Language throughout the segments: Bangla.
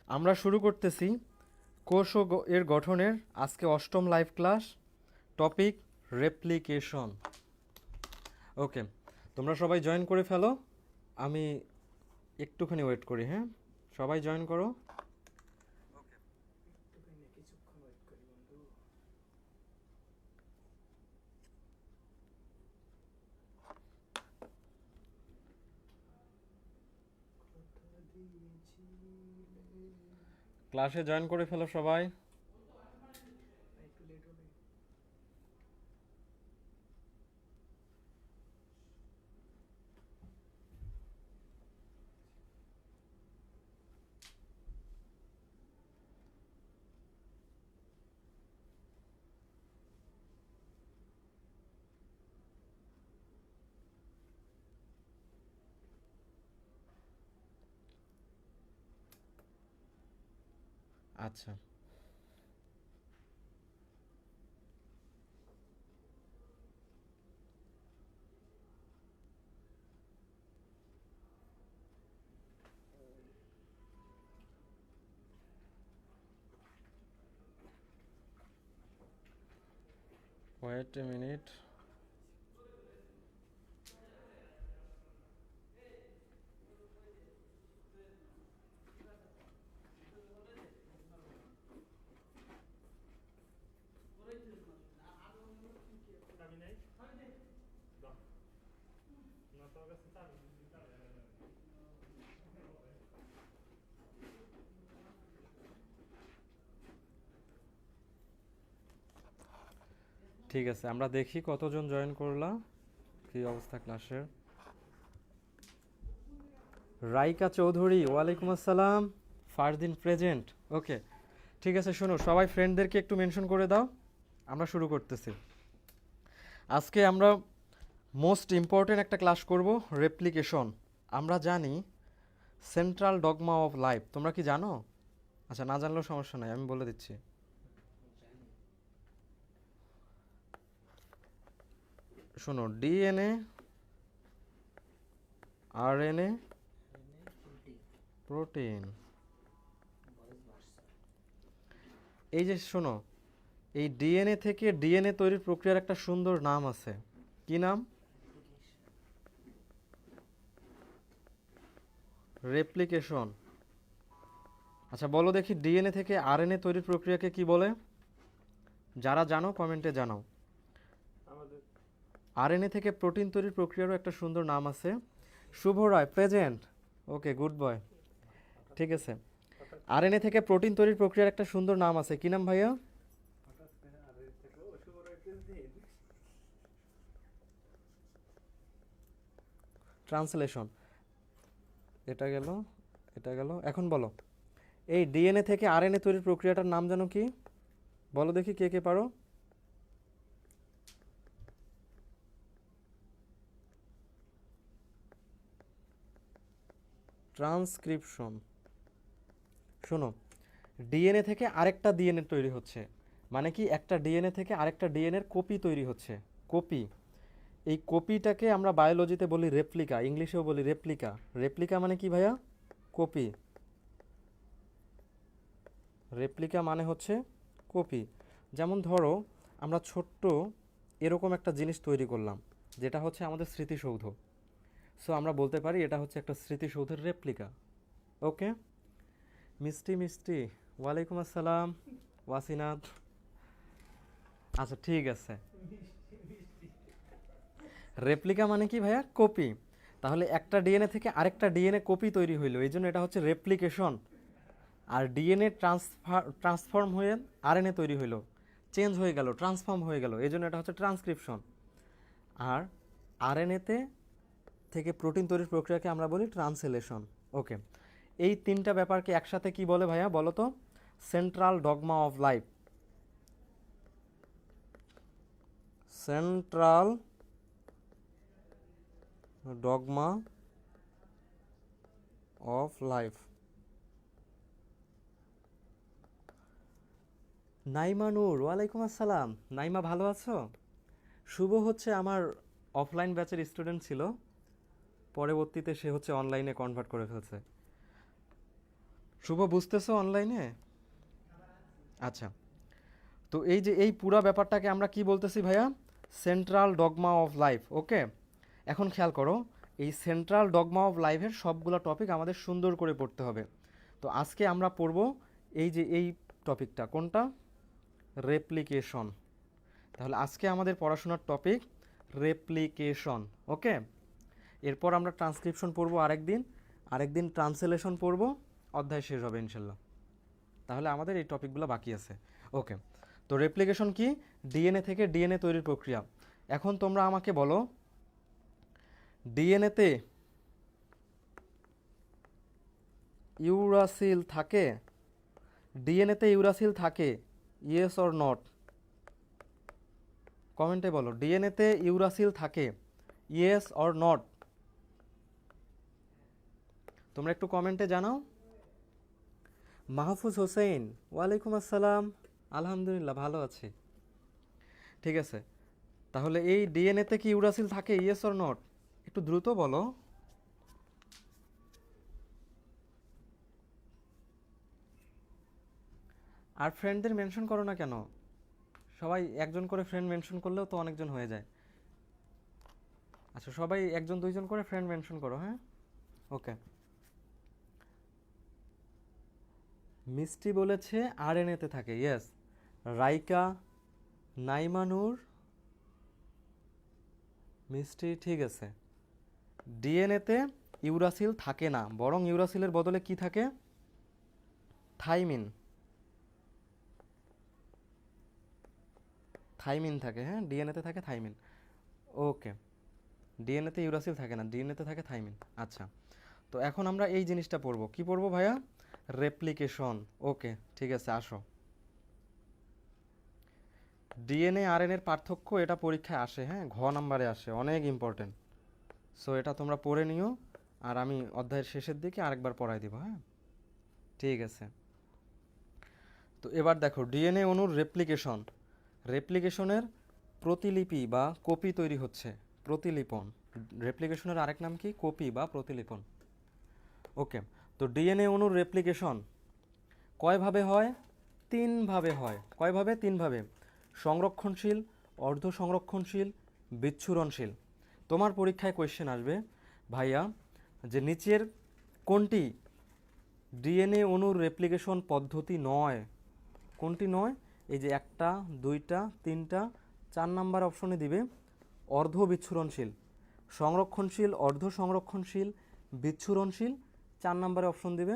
আমরা শুরু করতেছি কোষ ও এর গঠনের আজকে অষ্টম live class. Topic replication. Okay, তোমরা সবাই জয়েন করে ফেলো। আমি একটুখানি ওয়েট করি। হ্যাঁ, সবাই জয়েন করো। ক্লাসে জয়েন করে ফেলো সবাই। আচ্ছা, ওয়েট এ মিনিট। ঠিক আছে, আমরা দেখি কতজন জয়েন করলা, কি অবস্থা ক্লাসের। রাইকা চৌধুরী, ওয়ালাইকুম আসসালাম। ফারদিন প্রেজেন্ট। ওকে, ঠিক আছে, শোনো সবাই ফ্রেন্ডদেরকে একটু মেনশন করে দাও। আমরা শুরু করতেছি। আজকে আমরা মোস্ট ইম্পর্টেন্ট একটা ক্লাস করব, রেপ্লিকেশন। আমরা জানি সেন্ট্রাল ডগমা অফ লাইফ, তোমরা কি জানো? আচ্ছা, না জানলেও সমস্যা নাই, আমি বলে দিচ্ছি। শোনো, ডিএনএ, আরএনএ, প্রোটিন। এই যে শোনো, এই ডিএনএ থেকে ডিএনএ তৈরির প্রক্রিয়ার একটা সুন্দর নাম আছে। কি নাম? রেপ্লিকেশন। আচ্ছা বলো দেখি, ডিএনএ থেকে আরএনএ তৈরির প্রক্রিয়াকে কি বলে? যারা জানো কমেন্টে জানাও। আরএনএ থেকে প্রোটিন তৈরির প্রক্রিয়ারও একটা সুন্দর নাম আছে। শুভ রায় প্রেজেন্ট। ওকে, গুড বয়। ঠিক আছে, আরএনএ থেকে প্রোটিন তৈরির প্রক্রিয়ার একটা সুন্দর নাম আছে। কি নাম ভাইয়া? ট্রান্সলেশন। এটা গেল, এটা গেল। এখন বলো, এই ডিএনএ থেকে আরএনএ তৈরির প্রক্রিয়াটার নাম জানো কি? বলো দেখি কে কে পারো। ট্রান্সক্রিপশন। শোনো, ডিএনএ থেকে আরেকটা ডিএনএ তৈরি হচ্ছে, মানে কি একটা ডিএনএ থেকে আরেকটা ডিএনএর কপি তৈরি হচ্ছে। কপি। এই কপিটাকে আমরা বায়োলজিতে বলি রেপ্লিকা, ইংলিশেও বলি রেপ্লিকা। রেপ্লিকা মানে কি ভাইয়া? কপি। রেপ্লিকা মানে হচ্ছে কপি। যেমন ধরো, আমরা ছোট্ট এরকম একটা জিনিস তৈরি করলাম, যেটা হচ্ছে আমাদের স্মৃতিসৌধ। সো আমরা বলতে পারি এটা হচ্ছে একটা স্মৃতিসৌধের রেপ্লিকা। ওকে। মিষ্টি মিষ্টি, ওয়ালাইকুম আসসালাম। ওয়াসিনাথ। আচ্ছা ঠিক আছে, রেপ্লিকা মানে কি ভাইয়া? কপি। তাহলে একটা ডিএনএ থেকে আরেকটা ডিএনএ কপি তৈরি হইলো, এই জন্য এটা হচ্ছে রেপ্লিকেশন। আর ডিএনএ ট্রান্সফর্ম হয়ে আরএনএ তৈরি হইলো, চেঞ্জ হয়ে গেল, ট্রান্সফর্ম হয়ে গেল, এই জন্য এটা হচ্ছে ট্রান্সক্রিপশন। আর আরএনএতে থেকে প্রোটিন তৈরির প্রক্রিয়াকে আমরা বলি ট্রান্সলেশন। ওকে, এই তিনটা ব্যাপারকে একসাথে কি বলে ভাইয়া বলো তো? Central dogma of life. Central dogma of life. Naima Noor, ওয়ালাইকুম আসসালাম। নাইমা ভালো আছো? শুভ হচ্ছে আমার অফলাইন ব্যাচের স্টুডেন্ট ছিল, পরবর্তীতে সে হচ্ছে অনলাইনে কনভার্ট করে ফেলছে। শুভ, বুঝতেছো অনলাইনে? আচ্ছা, তো এই যে এই পুরা ব্যাপারটাকে আমরা কি বলতেছি ভাইয়া? Central dogma of life. Okay, এখন খেয়াল করো, এই সেন্ট্রাল ডগমা অফ লাইফের সবগুলো টপিক আমাদের সুন্দর করে পড়তে হবে। তো আজকে আমরা পড়ব এই যে এই টপিকটা, কোনটা? রেপ্লিকেশন। তাহলে আজকে আমাদের পড়াশোনার টপিক রেপ্লিকেশন। ওকে, এরপর আমরা ট্রান্সক্রিপশন পড়বো আরেকদিন, আরেকদিন ট্রান্সলেশন পড়বো, অধ্যায় শেষ হবে ইনশাল্লাহ। তাহলে আমাদের এই টপিকগুলো বাকি আছে। ওকে, তো রেপ্লিকেশন কি? ডিএনএ থেকে ডিএনএ তৈরির প্রক্রিয়া। এখন তোমরা আমাকে বলো, ডিএনএতে ইউরাসিল থাকে? ডিএনএতে ইউরাসিল থাকে, ইয়েস অর নট? কমেন্টে বলো, ডিএনএতে ইউরাসিল থাকে, ইয়েস অর নট? তোমরা একটু কমেন্টে জানাও। মাহফুজ হোসেন, ওয়ালাইকুম আসসালাম, আলহামদুলিল্লাহ ভালো আছি। ঠিক আছে, তাহলে এই ডিএনএতে কি ইউরাসিল থাকে, ইয়েস অর নট? একটু দ্রুত বলো। আর ফ্রেন্ডদের মেনশন করো না কেন? সবাই একজন করে ফ্রেন্ড মেনশন করলেও তো অনেকজন হয়ে যায়। আচ্ছা, সবাই একজন দুইজন করে ফ্রেন্ড মেনশন করো, হ্যাঁ? ওকে, মিষ্টি বলেছে আরএনএতে থাকে, ইয়েস। রাইকা, নাইমানুর, মিষ্টি, ঠিক আছে। ডিএনএতে ইউরাসিল থাকে না, বরং ইউরাসিলের বদলে কি থাকে? থাইমিন। থাইমিন থাকে, হ্যাঁ, ডিএনএতে থাকে থাইমিন। ওকে, ডিএনএতে ইউরাসিল থাকে না, ডিএনএতে থাকে থাইমিন। আচ্ছা, তো এখন আমরা এই জিনিসটা পড়বো, কি পড়বো ভাইয়া? রেপ্লিকেশন। ওকে, ঠিক আছে, আসো। ডিএনএ আরএনএর পার্থক্য, এটা পরীক্ষায় আসে, হ্যাঁ, ঘ নাম্বারে আসে, অনেক ইম্পর্টেন্ট। সো এটা তোমরা পড়ে নিও, আর আমি অধ্যায়ের শেষের দিকে আরেকবার পড়াই দিব, হ্যাঁ? ঠিক আছে, তো এবার দেখো, ডিএনএ অণুর রেপ্লিকেশন। রেপ্লিকেশনের প্রতিলিপি বা কপি তৈরি হচ্ছে, প্রতিলিপন। রেপ্লিকেশনের আরেক নাম কি? কপি বা প্রতিলিপন। ওকে, তো ডিএনএ অণুর রেপ্লিকেশন কয়ভাবে হয়? তিনভাবে হয়। কয়ভাবে? তিনভাবে। সংরক্ষণশীল, অর্ধ সংরক্ষণশীল, বিচ্ছুরণশীল। তোমার পরীক্ষায় কোয়েশ্চেন আসবে, ভাইয়া যে নিচের কোনটি ডিএনএ অণুর রেপ্লিকেশন পদ্ধতি নয়? কোনটি নয়? এই যে একটা, দুইটা, তিনটা, 4 নাম্বার অপশনে দিবে অর্ধ বিচ্ছুরণশীল। সংরক্ষণশীল, অর্ধ সংরক্ষণশীল, বিচ্ছুরণশীল, 4 নাম্বারে অপশন দিবে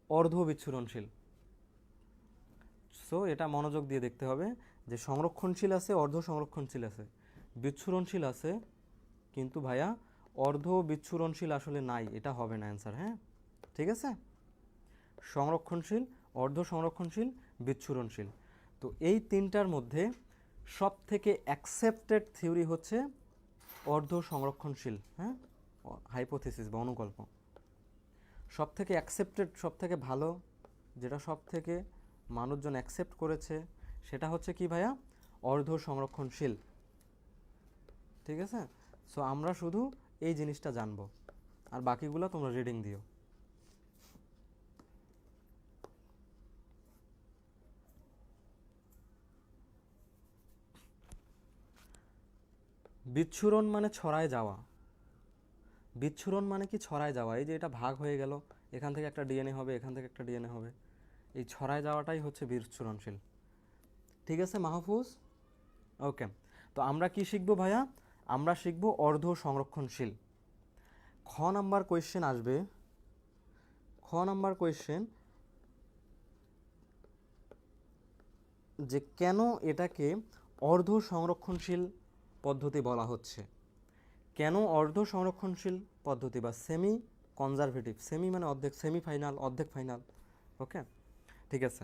অর্ধ বিচ্ছুরণশীল। সো এটা মনোযোগ দিয়ে দেখতে হবে যে সংরক্ষণশীল আছে, অর্ধ সংরক্ষণশীল আছে, বিচ্ছুরণশীল আছে, কিন্তু ভাইয়া অর্ধ বিচ্ছুরণশীল আসলে নাই, এটা হবে না অ্যান্সার, হ্যাঁ? ঠিক আছে, সংরক্ষণশীল, অর্ধ সংরক্ষণশীল, বিচ্ছুরণশীল। তো এই তিনটার মধ্যে সব থেকে অ্যাকসেপ্টেড থিওরি হচ্ছে অর্ধ সংরক্ষণশীল, হ্যাঁ, হাইপোথিসিস বা অনুকল্প। সব থেকে অ্যাকসেপ্টেড, সব থেকে ভালো, যেটা সব থেকে মানুষজন অ্যাকসেপ্ট করেছে, সেটা হচ্ছে কি ভাইয়া? অর্ধ সংরক্ষণশীল। ঠিক আছে, সো আমরা শুধু এই জিনিসটা জানবো, আর বাকিগুলো তোমরা রিডিং দিও। বিচ্ছুরণ মানে ছড়ায় যাওয়া। বিচ্ছুরণ মানে কি? ছড়ায় যাওয়া। এই যে এটা ভাগ হয়ে গেল, এখান থেকে একটা ডিএনএ হবে, এখান থেকে একটা ডিএনএ হবে, এই ছড়ায় যাওয়াটাই হচ্ছে বিচ্ছুরণশীল। ঠিক আছে মাহফুজ? ওকে, তো আমরা কি শিখবো ভাইয়া? আমরা শিখবো অর্ধ সংরক্ষণশীল। খ নাম্বার কোয়েশ্চেন আসবে, খ নাম্বার কোয়েশ্চেন যে কেন এটাকে অর্ধ সংরক্ষণশীল পদ্ধতি বলা হচ্ছে? কেন অর্ধ সংরক্ষণশীল পদ্ধতি বা সেমি কনজারভেটিভ? সেমি মানে অর্ধেক, সেমি ফাইনাল, অর্ধেক ফাইনাল। ওকে, ঠিক আছে।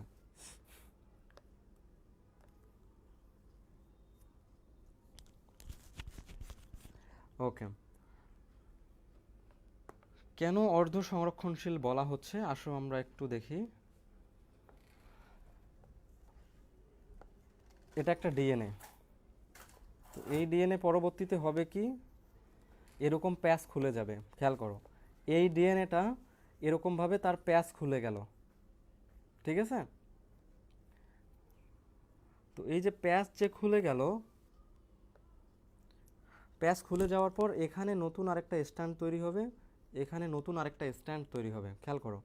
ওকে, কেন অর্ধ সংরক্ষণশীল বলা হচ্ছে? আসো আমরা একটু দেখি। এটা একটা ডিএনএ, তো এই ডিএনএ পরবর্তীতে হবে কি? এরকম প্যাচ খুলে যাবে, খেয়াল করো, এই ডিএনএটা এরকমভাবে তার প্যাচ খুলে গেল, ঠিক আছে। তো এই যে প্যাচ যে খুলে গেল, প্যাচ খুলে যাওয়ার পর এখানে নতুন আরেকটা স্ট্যান্ড তৈরি হবে, এখানে নতুন আরেকটা স্ট্যান্ড তৈরি হবে, খেয়াল করো।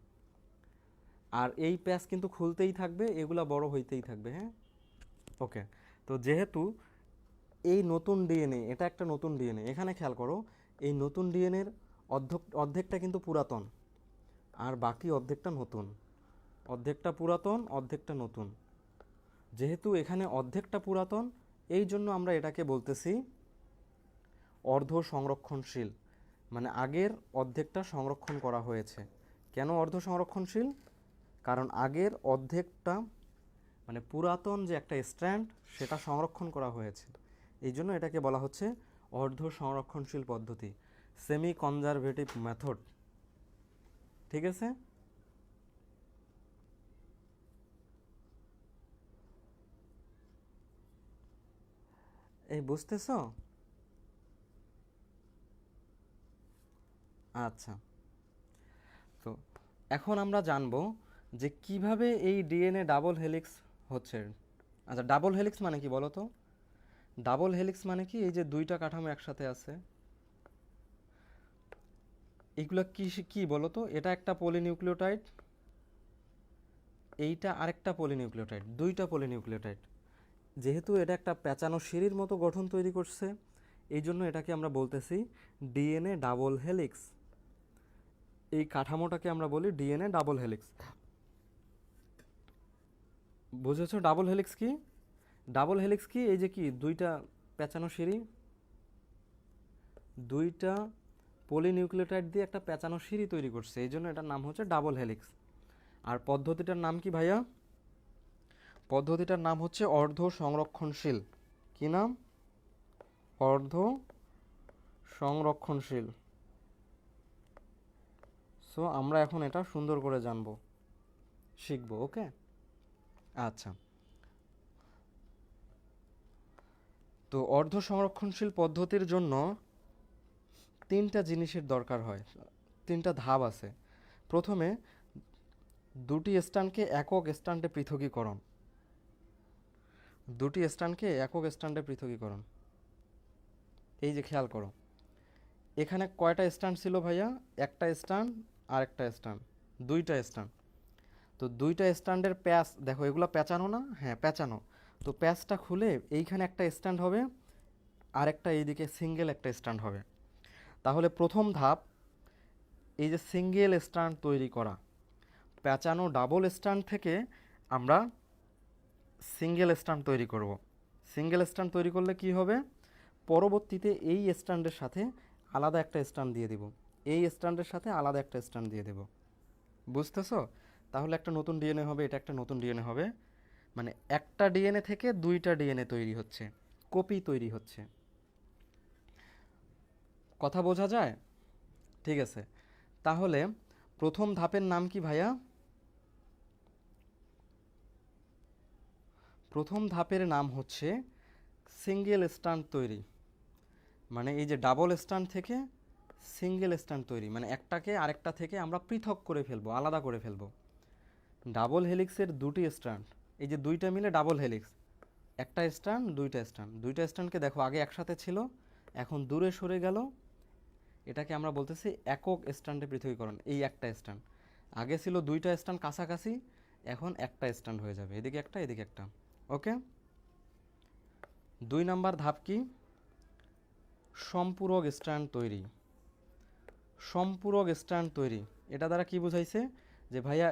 আর এই প্যাচ কিন্তু খুলতেই থাকবে, এগুলা বড় হইতেই থাকবে, হ্যাঁ। ওকে, তো যেহেতু এই নতুন ডিএনএ, এটা একটা নতুন ডিএনএ, এখানে খেয়াল করো এই নতুন ডিএনএর অর্ধেকটা কিন্তু পুরাতন, আর বাকি অর্ধেকটা নতুন। অর্ধেকটা পুরাতন, অর্ধেকটা নতুন। যেহেতু এখানে অর্ধেকটা পুরাতন, এই জন্য আমরা এটাকে বলতেছি অর্ধ সংরক্ষণশীল, মানে আগের অর্ধেকটা সংরক্ষণ করা হয়েছে। কেন অর্ধ সংরক্ষণশীল? কারণ আগের অর্ধেকটা মানে পুরাতন যে একটা স্ট্র্যান্ড সেটা সংরক্ষণ করা হয়েছে, এই জন্য এটাকে বলা হচ্ছে অর্ধ সংরক্ষণশীল পদ্ধতি, সেমি কনজারভেটিভ মেথড। ঠিক আছে। এই বুঝতেছো? আচ্ছা, তো এখন আমরা জানবো যে কিভাবে এই ডিএনএ ডাবল হেলিক্স হচ্ছে। আচ্ছা, ডাবল হেলিক্স মানে কি বলো তো? ডাবল হেলিক্স মানে কি? এই যে দুইটা কাঠামো একসাথে আছে, এইগুলো কি কি বলো তো? এটা একটা পলিনিউক্লিওটাইড, এইটা আরেকটা পলিনিউক্লিওটাইড, দুইটা পলিনিউক্লিওটাইড। যেহেতু এটা একটা পেঁচানো সিঁড়ির মতো গঠন তৈরি করছে, এই জন্য এটাকে আমরা বলতেছি ডিএনএ ডাবল হেলিক্স। এই কাঠামোটাকে আমরা বলি ডিএনএ ডাবল হেলিক্স। বুঝেছো ডাবল হেলিক্স কি? ডাবল হেলিক্স কি? এই যে কি দুইটা পেঁচানো সিঁড়ি, দুইটা পলিনিউক্লিওটাইড দিয়ে একটা পেঁচানো সিঁড়ি তৈরি করছে, এই জন্য এটার নাম হচ্ছে ডাবল হেলিক্স। আর পদ্ধতিটার নাম কি ভাইয়া? পদ্ধতিটার নাম হচ্ছে অর্ধ সংরক্ষণশীল। কি নাম? অর্ধ সংরক্ষণশীল। সো আমরা এখন এটা সুন্দর করে জানবো, শিখবো। ওকে, আচ্ছা। তো অর্ধ সংরক্ষণশীল পদ্ধতির জন্য তিনটা জিনিসের দরকার হয়, তিনটা ধাপ আছে। প্রথমে দুটি স্ট্যান্ডকে একক স্ট্যান্ডে পৃথকীকরণ, দুটি স্ট্যান্ডকে একক স্ট্যান্ডে পৃথকীকরণ। এই যে খেয়াল করো, এখানে কয়টা স্ট্যান্ড ছিল ভাইয়া? একটা স্ট্যান্ড আর একটা স্ট্যান্ড, দুইটা স্ট্যান্ড। তো দুইটা স্ট্যান্ডের প্যাচ দেখো, এগুলো পেঁচানো না? হ্যাঁ পেঁচানো। তো প্যাচটা খুলে এইখানে একটা স্ট্যান্ড হবে, আর একটা এইদিকে সিঙ্গেল একটা স্ট্যান্ড হবে। তাহলে প্রথম ধাপ এই যে সিঙ্গেল স্ট্যান্ড তৈরি করা, পেঁচানো ডাবল স্ট্যান্ড থেকে আমরা সিঙ্গেল স্ট্যান্ড তৈরি করব। সিঙ্গেল স্ট্যান্ড তৈরি করলে কি হবে? পরবর্তীতে এই স্ট্যান্ডের সাথে আলাদা একটা স্ট্যান্ড দিয়ে দেব, এই স্ট্যান্ডের সাথে আলাদা একটা স্ট্যান্ড দিয়ে দেব। বুঝতেছো? তাহলে একটা নতুন ডিএনএ হবে, এটা একটা নতুন ডিএনএ হবে, মানে একটা ডিএনএ থেকে দুইটা ডিএনএ তৈরি হচ্ছে, কপি তৈরি হচ্ছে। কথা বোঝা যায়? ঠিক আছে। তাহলে প্রথম ধাপের নাম কি ভাইয়া? প্রথম ধাপের নাম হচ্ছে সিঙ্গেল স্ট্যান্ড তৈরি, মানে এই যে ডাবল স্ট্যান্ড থেকে সিঙ্গেল স্ট্যান্ড তৈরি, মানে একটাকে আরেকটা থেকে আমরা পৃথক করে ফেলবো, আলাদা করে ফেলবো। ডাবল হেলিক্সের দুটি স্ট্যান্ড, এই যে দুইটা মিলে ডাবল হেলিক্স, একটা স্ট্যান্ড দুইটা স্ট্যান্ড, দুইটা স্ট্যান্ডকে দেখো আগে একসাথে ছিল, এখন দূরে সরে গেল, এটাকে আমরা বলতেছি একক স্ট্যান্ডে পৃথকীকরণ। এই একটা স্ট্যান্ড, আগে ছিল দুইটা স্ট্যান্ড কাছাকাছি, এখন একটা স্ট্যান্ড হয়ে যাবে, এদিকে একটা এদিকে একটা। ওকে, দুই নাম্বার ধাপ কি? সম্পূরক স্ট্যান্ড তৈরি। সম্পূরক স্ট্যান্ড তৈরি, এটা দ্বারা কি বুঝাইছে? যে ভাইয়া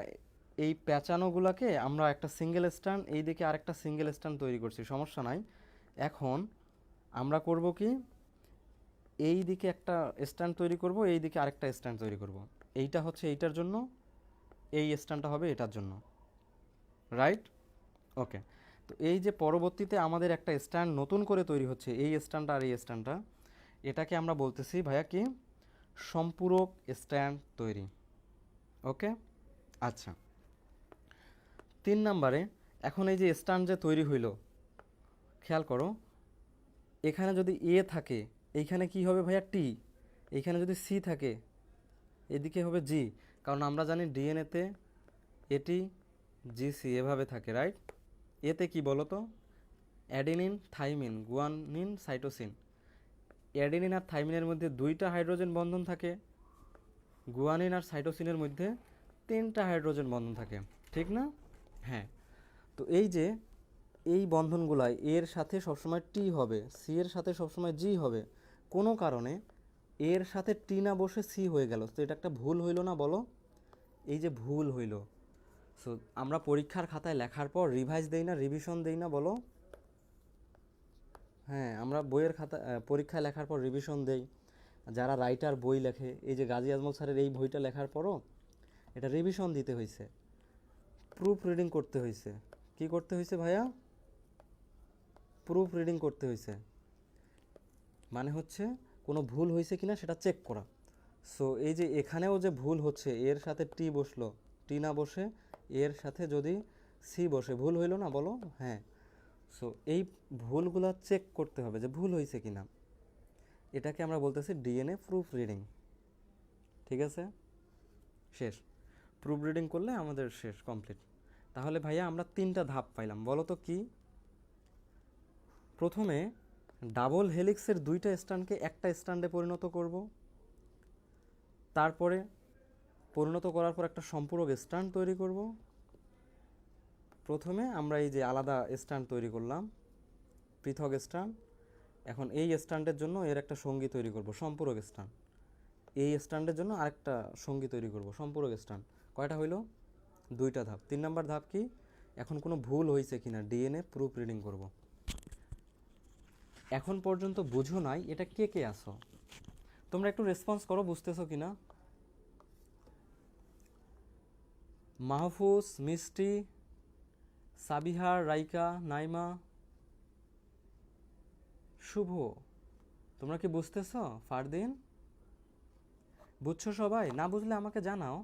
এই প্যাঁচানোগুলোকে আমরা একটা সিঙ্গেল স্ট্যান্ড, এই দিকে আরেকটা সিঙ্গেল স্ট্যান্ড তৈরি করছি, সমস্যা নাই। এখন আমরা করব কি? এই দিকে একটা স্ট্যান্ড তৈরি করব, এই দিকে আরেকটা স্ট্যান্ড তৈরি করব। এইটা হচ্ছে এইটার জন্য, এই স্ট্যান্ডটা হবে এটার জন্য, রাইট? ওকে, তো এই যে পরবর্তীতে আমাদের একটা স্ট্যান্ড নতুন করে তৈরি হচ্ছে, এই স্ট্যান্ডটা আর এই স্ট্যান্ডটা, এটাকে আমরা বলতেছি ভাইয়া কি? সম্পূরক স্ট্যান্ড তৈরি। ওকে, আচ্ছা। তিন নাম্বারে, এখন এই যে স্ট্যান্ড যে তৈরি হইল, খেয়াল করো এখানে যদি এ থাকে, এইখানে কি হবে ভাইয়া? টি। এইখানে যদি সি থাকে, এদিকে হবে জি। কারণ আমরা জানি ডিএনএতে এটি জিসি এভাবে থাকে, রাইট? এতে কি বলো তো, adenine, thymine, guanine, cytosine. Adenine আর থাইমিনের মধ্যে 2টা হাইড্রোজেন বন্ধন থাকে, গুয়ানিন আর সাইটোসিনের মধ্যে 3টা হাইড্রোজেন বন্ধন থাকে, ঠিক না? হ্যাঁ। তো এই যে এই বন্ধনগুলাই এর সাথে সবসময় টি হবে, সি এর সাথে সবসময় জি হবে, কোনো কারণে এর সাথে টি না বসে সি হয়ে গেল, তো এটা একটা ভুল হইল না বলো? এই যে ভুল হইল, সো আমরা পরীক্ষার খাতায় লেখার পর রিভাইজ দেই না, রিভিশন দেই না বলো? হ্যাঁ, আমরা বইয়ের খাতা পরীক্ষায় লেখার পর রিভিশন দেই। যারা রাইটার বই লেখে, এই যে গাজী আজমল স্যারের এই বইটা লেখার পরও এটা রিভিশন দিতে হয়েছে, প্রুফ রিডিং করতে হয়েছে। কি করতে হয়েছে ভাইয়া? প্রুফ রিডিং করতে হয়েছে, মানে হচ্ছে কোনো ভুল হয়েছে কিনা সেটা চেক করা। সো এই যে এখানেও যে ভুল হচ্ছে, এর সাথে টি বসলো, টি না বসে এর সাথে যদি সি বসে, ভুল হইল না বলো? হ্যাঁ। সো এই ভুলগুলো চেক করতে হবে যে ভুল হয়েছে কিনা, এটাকে আমরা বলতেছি ডিএনএ প্রুফ রিডিং। ঠিক আছে, শেষ। প্রুফ রিডিং করলে আমাদের শেষ, কমপ্লিট। তাহলে ভাইয়া আমরা 3টা ধাপ পাইলাম, বলো তো কি? প্রথমে ডাবল হেলিক্সের 2টা স্ট্র্যান্ডকে একটা স্ট্র্যান্ডে পরিণত করব, তারপরে পরিণত করার পর একটা সম্পূরক স্ট্র্যান্ড তৈরি করব। প্রথমে আমরা এই যে আলাদা স্ট্র্যান্ড তৈরি করলাম, পৃথক স্ট্র্যান্ড। এখন এই স্ট্র্যান্ডের জন্য এর একটা সঙ্গী তৈরি করব, সম্পূরক স্ট্র্যান্ড। এই স্ট্র্যান্ডের জন্য আরেকটা সঙ্গী তৈরি করব, সম্পূরক স্ট্র্যান্ড। কয়টা হইল? 2টা ধাপ। 3 নাম্বার ধাপ কি? এখন কোনো ভুল হয়েছে কিনা ডিএনএ প্রুফ রিডিং করব। এখন পর্যন্ত বুঝো নাই, এটা কে কে আসো? তোমরা একটু রেসপন্স করো, বুঝতেছো কিনা? মাহফুজ, মিষ্টি, সাবিহার, রাইকা, নাইমা, শুভ, তোমরা কি বুঝতেছো? ফারদিন, বুঝছো সবাই? না বুঝলে আমাকে জানাও।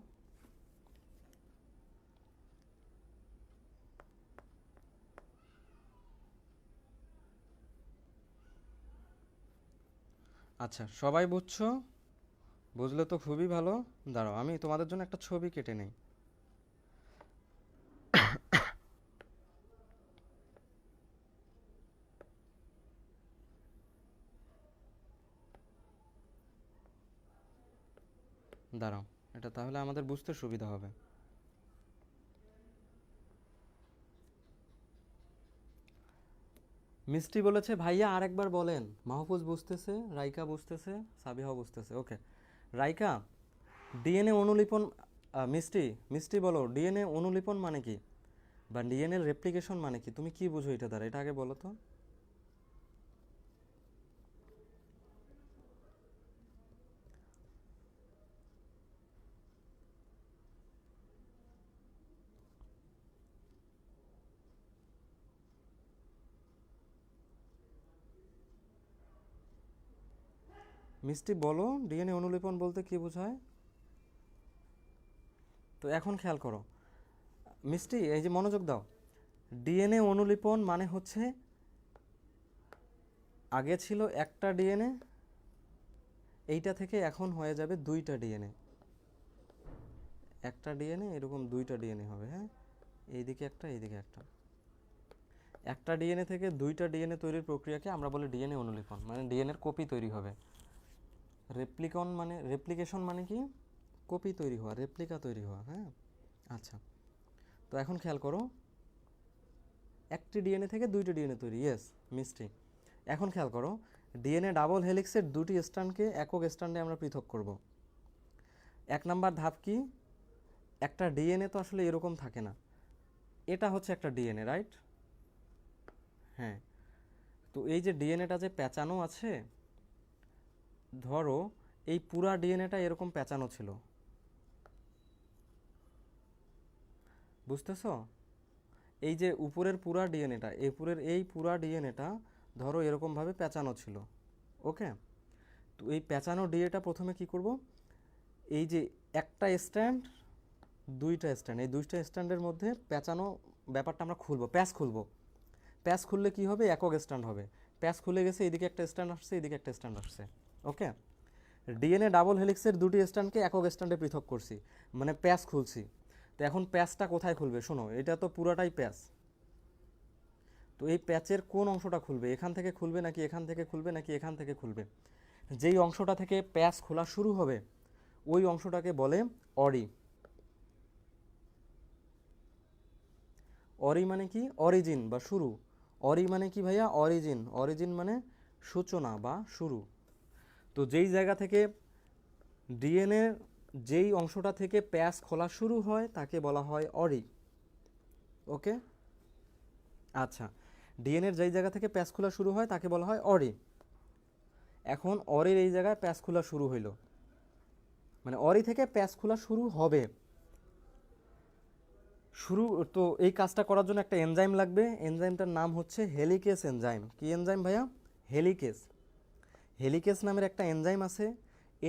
আচ্ছা, সবাই বুঝছো? বুঝলে তো খুবই ভালো। দাঁড়াও, আমি তোমাদের জন্য একটা ছবি কেটে নেই। দাঁড়াও, এটা তাহলে আমাদের বুঝতে সুবিধা হবে। মিষ্টি বলেছে ভাইয়া আরেকবার বলেন। মাহফুজ বুঝতেছে, রাইকা বুঝতেছে, সাবিহাও বুঝতেছে। ওকে, রাইকা, ডিএনএ অনুলিপন, মিষ্টি, মিষ্টি বলো ডিএনএ অনুলিপন মানে কি, বা ডিএনএ রেপ্লিকেশন মানে কি? তুমি কি বুঝো এটা দ্বারা, এটা আগে বলো তো। মিষ্টি বলো ডিএনএ অনুলিপন বলতে কি বোঝায়? তো এখন খেয়াল করো মিষ্টি, এই যে মনোযোগ দাও। ডিএনএ অনুলিপন মানে হচ্ছে আগে ছিল একটা ডিএনএ, এইটা থেকে এখন হয়ে যাবে 2টা ডিএনএ। একটা ডিএনএ এরকম 2টা ডিএনএ হবে, হ্যাঁ, এইদিকে একটা, এইদিকে একটা। একটা ডিএনএ থেকে 2টা ডিএনএ তৈরির প্রক্রিয়াকে আমরা বলি ডিএনএ অনুলিপন, মানে ডিএনএর কপি তৈরি হবে। রেপ্লিকন মানে, রেপ্লিকেশন মানে কি? কপি তৈরি হওয়া, রেপ্লিকা তৈরি হওয়া, হ্যাঁ। আচ্ছা, তো এখন খেয়াল করো, একটি ডিএনএ থেকে 2টি ডিএনএ তৈরি, ইয়েস মিষ্টি। এখন খেয়াল করো, ডিএনএ ডাবল হেলিক্সের 2টি স্ট্র্যান্ডকে একক স্ট্র্যান্ডে আমরা পৃথক করব। 1 নাম্বার ধাপ কি? একটা ডিএনএ তো আসলে এরকম থাকে না, এটা হচ্ছে একটা ডিএনএ, রাইট? হ্যাঁ। তো এই যে ডিএনএটা যে পেঁচানো আছে, ধরো এই পুরা ডিএনএটা এরকম পেঁচানো ছিল, বুঝতেছো? এই যে উপরের পুরা ডিএনএটা, উপরের এই পুরা ডিএনএটা ধরো এরকমভাবে পেঁচানো ছিল, ওকে। তো এই পেঁচানো ডিএটা প্রথমে কি করব, এই যে একটা স্ট্যান্ড, 2টা স্ট্যান্ড, এই 2টা স্ট্যান্ডের মধ্যে পেঁচানো ব্যাপারটা আমরা খুলবো, প্যাচ খুলবো। প্যাচ খুললে কি হবে? একক স্ট্যান্ড হবে। প্যাচ খুলে গেছে, এদিকে একটা স্ট্যান্ড আসছে, এদিকে একটা স্ট্যান্ড আসছে, ওকে। ডিএনএ ডাবল হেলিক্সের 2টি স্ট্যান্ডকে একক স্ট্যান্ডে পৃথক করছি, মানে প্যাচ খুলছি। তো এখন প্যাচটা কোথায় খুলবে? শোনো, এটা তো পুরাটাই প্যাচ। তো এই প্যাচের কোন অংশটা খুলবে? এখান থেকে খুলবে নাকি এখান থেকে খুলবে নাকি এখান থেকে খুলবে? যেই অংশটা থেকে প্যাচ খোলা শুরু হবে ওই অংশটাকে বলে অরি। অরি মানে কি? অরিজিন বা শুরু। অরি মানে কি ভাইয়া? অরিজিন। অরিজিন মানে সূচনা বা শুরু। তো যেই জায়গা থেকে ডিএনএ, যেই অংশটা থেকে প্যাচ খোলা শুরু হয় তাকে বলা হয় অরি। ওকে, আচ্ছা, ডিএনএর যেই জায়গা থেকে প্যাচ খোলা শুরু হয় তাকে বলা হয় অরি। এখন অরির এই জায়গায় প্যাচ খোলা শুরু হইল, মানে অরি থেকে প্যাচ খোলা শুরু হবে। শুরু তো এই কাজটা করার জন্য একটা এনজাইম লাগবে। এনজাইমটার নাম হচ্ছে হেলিকেস এনজাইম। কি এনজাইম ভাইয়া? হেলিকেস। হেলিকেস নামের একটা এনজাইম আছে।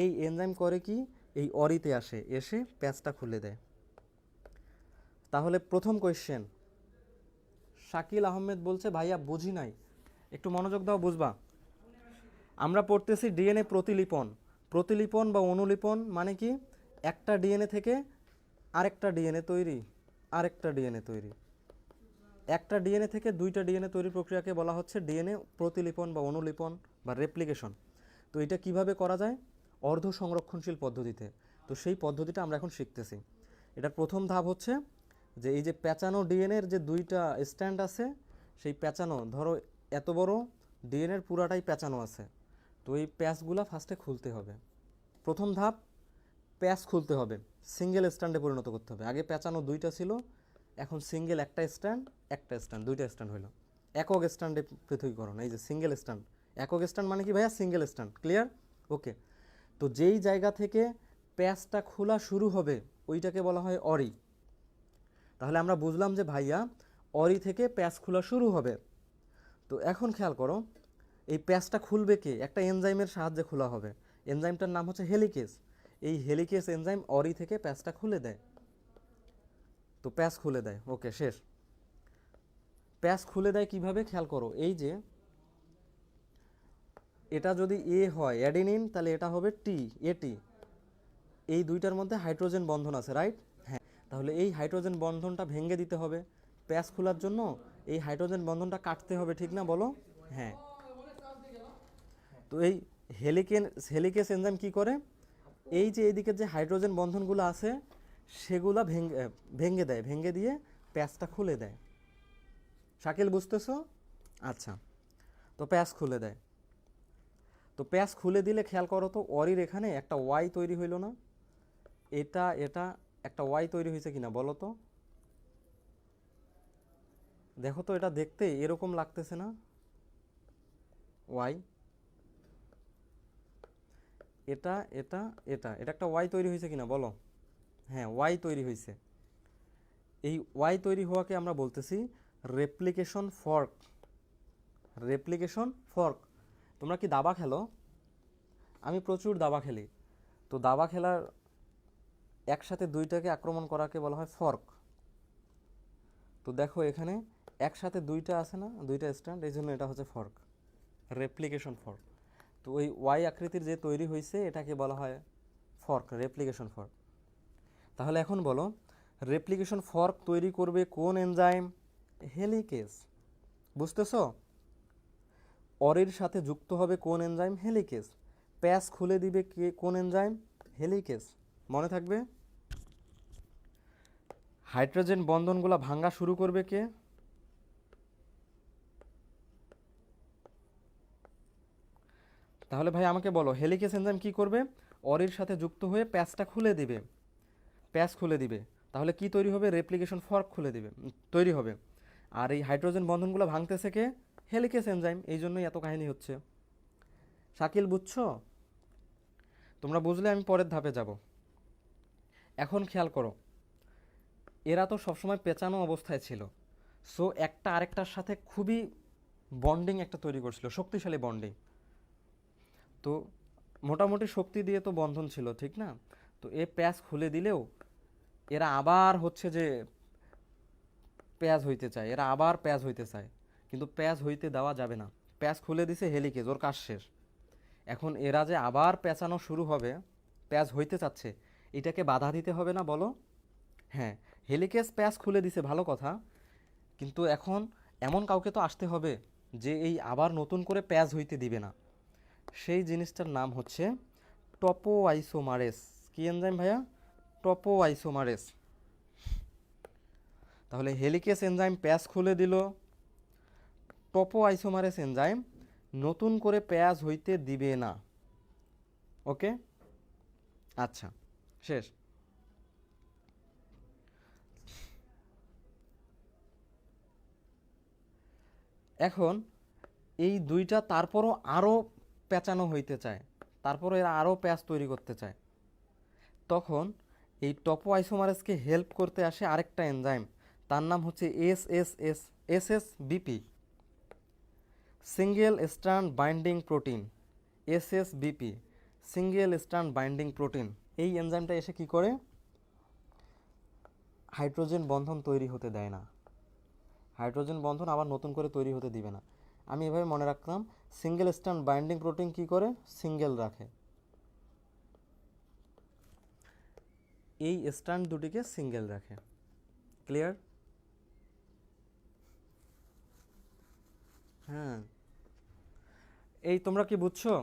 এই এনজাইম করে কি? এই অরিতে এসে প্যাচটা খুলে দেয়। তাহলে প্রথম কোয়েশ্চেন, শাকিল আহমেদ বলছে ভাইয়া বুঝি নাই। একটু মনোযোগ দাও, বুঝবা। আমরা পড়তেছি ডিএনএ প্রতিলিপন। প্রতিলিপন বা অনুলিপন মানে কি? একটা ডিএনএ থেকে আরেকটা ডিএনএ তৈরি, আরেকটা ডিএনএ তৈরি। একটা ডিএনএ থেকে দুইটা ডিএনএ তৈরির প্রক্রিয়াকে বলা হচ্ছে ডিএনএ প্রতিলিপন বা অনুলিপন বা রেপ্লিকেশন। তো এটা কিভাবে করা যায়? অর্ধ সংরক্ষণশীল পদ্ধতিতে। তো সেই পদ্ধতিটা আমরা এখন শিখতেছি। এটার প্রথম ধাপ হচ্ছে যে এই যে প্যাঁচানো ডিএনএর যে দুইটা স্ট্যান্ড আছে, সেই প্যাঁচানো, ধরো এত বড় ডিএনএর পুরাটাই প্যাঁচানো আছে, তো এই প্যাচগুলা ফার্স্টে খুলতে হবে। প্রথম ধাপ, প্যাচ খুলতে হবে, সিঙ্গেল স্ট্যান্ডে পরিণত করতে হবে। আগে প্যাঁচানো দুইটা ছিল, এখন সিঙ্গেল একটা স্ট্যান্ড দুইটা স্ট্যান্ড হইল। একক স্ট্যান্ডে পৃথকীকরণ। এই যে সিঙ্গেল স্ট্যান্ড, একক স্ট্যান্ড মানে কি ভাইয়া? Single stand. ক্লিয়ার? ওকে। তো যেই জায়গা থেকে প্যাচটা খোলা শুরু হবে ওইটাকে বলা হয় অরি। তাহলে আমরা বুঝলাম যে ভাইয়া অরি থেকে প্যাচ খোলা শুরু হবে। তো এখন খেয়াল করো, এই প্যাচটা খুলবে কে? একটা এনজাইমের সাহায্যে খোলা হবে। এনজাইমটার নাম হচ্ছে হেলিকেস। এই হেলিকেস এনজাইম অরি থেকে প্যাচটা খুলে দেয়। তো প্যাচ খুলে দেয়। ওকে, শেষ। প্যাচ খুলে দেয় কিভাবে? খেয়াল করো, এই যে এটা যদি এ হয় অ্যাডেনিন, তাহলে এটা হবে টি, এটি। এই দুইটার মধ্যে হাইড্রোজেন বন্ধন আছে, রাইট? হ্যাঁ। তাহলে এই হাইড্রোজেন বন্ধনটা ভেঙে দিতে হবে। প্যাচ খোলার জন্য এই হাইড্রোজেন বন্ধনটা কাটতে হবে, ঠিক না বলো? হ্যাঁ। তো এই হেলিকেস এনজাইম কি করে? এই যে এইদিকে যে হাইড্রোজেন বন্ধনগুলো আছে সেগুলা ভেঙে দেয়, ভেঙে দিয়ে প্যাচটা খুলে দেয়। শাকিল, বুঝতেছো? আচ্ছা, তো প্যাচ খুলে দেয়। তো প্যাচ খুলে দিলে খেয়াল করো তো, অরির এখানে একটা ওয়াই তৈরি হইল না? এটা এটা একটা ওয়াই তৈরি হয়েছে কিনা বলো তো? দেখো তো, এটা দেখতে এরকম লাগতেছে না? ওয়াই, এটা এটা এটা এটা একটা ওয়াই তৈরি হয়েছে কিনা বলো? হ্যাঁ, ওয়াই তৈরি হয়েছে। এই ওয়াই তৈরি হওয়াকে আমরা বলতেছি রেপ্লিকেশন ফর্ক। Replication fork. তোমরা কি দাবা খেলো? আমি প্রচুর দাবা খেলি। তো দাবা খেলার একসাথে দুইটাকে আক্রমণ করাকে বলা হয় ফর্ক। তো দেখো এখানে একসাথে দুইটা আছে না, দুইটা স্ট্যান্ড, এই জন্য এটা হচ্ছে ফর্ক, রেপ্লিকেশন ফর্ক। তো ওই ওয়াই আকৃতির যে তৈরি হয়েছে এটাকে বলা হয় ফর্ক, রেপ্লিকেশন ফর্ক। তাহলে এখন বলো, রেপ্লিকেশন ফর্ক তৈরি করবে কোন এনজাইম? হেলিকেস। বুঝতেছো? অরির সাথে যুক্ত হবে কোন এনজাইম? হেলিকেস। প্যাচ খুলে দিবে কে? কোন এনজাইম? হেলিকেস। মনে থাকবে। হাইড্রোজেন বন্ধনগুলো ভাঙা শুরু করবে কে? তাহলে ভাই আমাকে বলো, হেলিকেস এনজাইম কি করবে? অরির সাথে যুক্ত হয়ে প্যাচটা খুলে দিবে, প্যাচ খুলে দিবে। তাহলে কি তৈরি হবে? রেপ্লিকেশন ফর্ক খুলে দিবে, তৈরি হবে। আর এই হাইড্রোজেন বন্ধনগুলো ভাঙতেছে কে? Helicase enzyme. এই জন্যই এত কাহিনী হচ্ছে। শাকিল, বুঝছো? তোমরা বুঝলে আমি পরের ধাপে যাব। এখন খেয়াল করো, এরা তো সবসময় পেঁচানো অবস্থায় ছিল। সো একটা আরেকটার সাথে খুবই বন্ডিং একটা তৈরি করছিল, শক্তিশালী বন্ডিং। তো মোটামুটি শক্তি দিয়ে তো বন্ধন ছিল, ঠিক না? তো এ প্যাচ খুলে দিলেও এরা আবার হচ্ছে যে প্যাচ হইতে চায়, এরা আবার প্যাচ হইতে চায়, কিন্তু প্যাচ হইতে দেওয়া যাবে না। প্যাচ খুলে দিছে হেলিকেজ, ওর কাজ শেষ। এখন এরা যে আবার পেঁচানো শুরু হবে, প্যাচ হইতে চাচ্ছে, এটাকে বাধা দিতে হবে না বলো? হ্যাঁ, হেলিকেজ প্যাচ খুলে দিছে ভালো কথা, কিন্তু এখন এমন কাউকে তো আসতে হবে যে এই আবার নতুন করে প্যাচ হইতে দিবে না। সেই জিনিসটার নাম হচ্ছে টপোআইসোমারেস। কি এনজাইম ভাইয়া? টপোআইসোমারেস। তাহলে হেলিকেজ এনজাইম প্যাচ খুলে দিল, টপোআইসোমারেস এনজাইম নতুন করে প্যাচ হইতে দিবে না। ওকে, আচ্ছা, শেষ। এখন এই দুইটা তারপরও আরও পেঁচানো হইতে চায়, তারপরও এরা আরও প্যাচ তৈরি করতে চায়, তখন এই টপোআইসোমারেসকে হেল্প করতে আসে আরেকটা এনজাইম, তার নাম হচ্ছে SSBP, single strand binding protein. SSBP, single strand binding protein. এই এনজাইমটা এসে কি করে? হাইড্রোজেন বন্ধন তৈরি হতে দেয় না, হাইড্রোজেন বন্ধন আবার নতুন করে তৈরি হতে দিবে না। আমি এভাবে মনে রাখলাম, সিঙ্গেল স্ট্র্যান্ড বাইন্ডিং প্রোটিন কি করে? সিঙ্গেল রাখে, এই স্ট্র্যান্ড দুটিকে সিঙ্গেল রাখে। ক্লিয়ার? হ্যাঁ, এই তোমরা কি বুঝছো?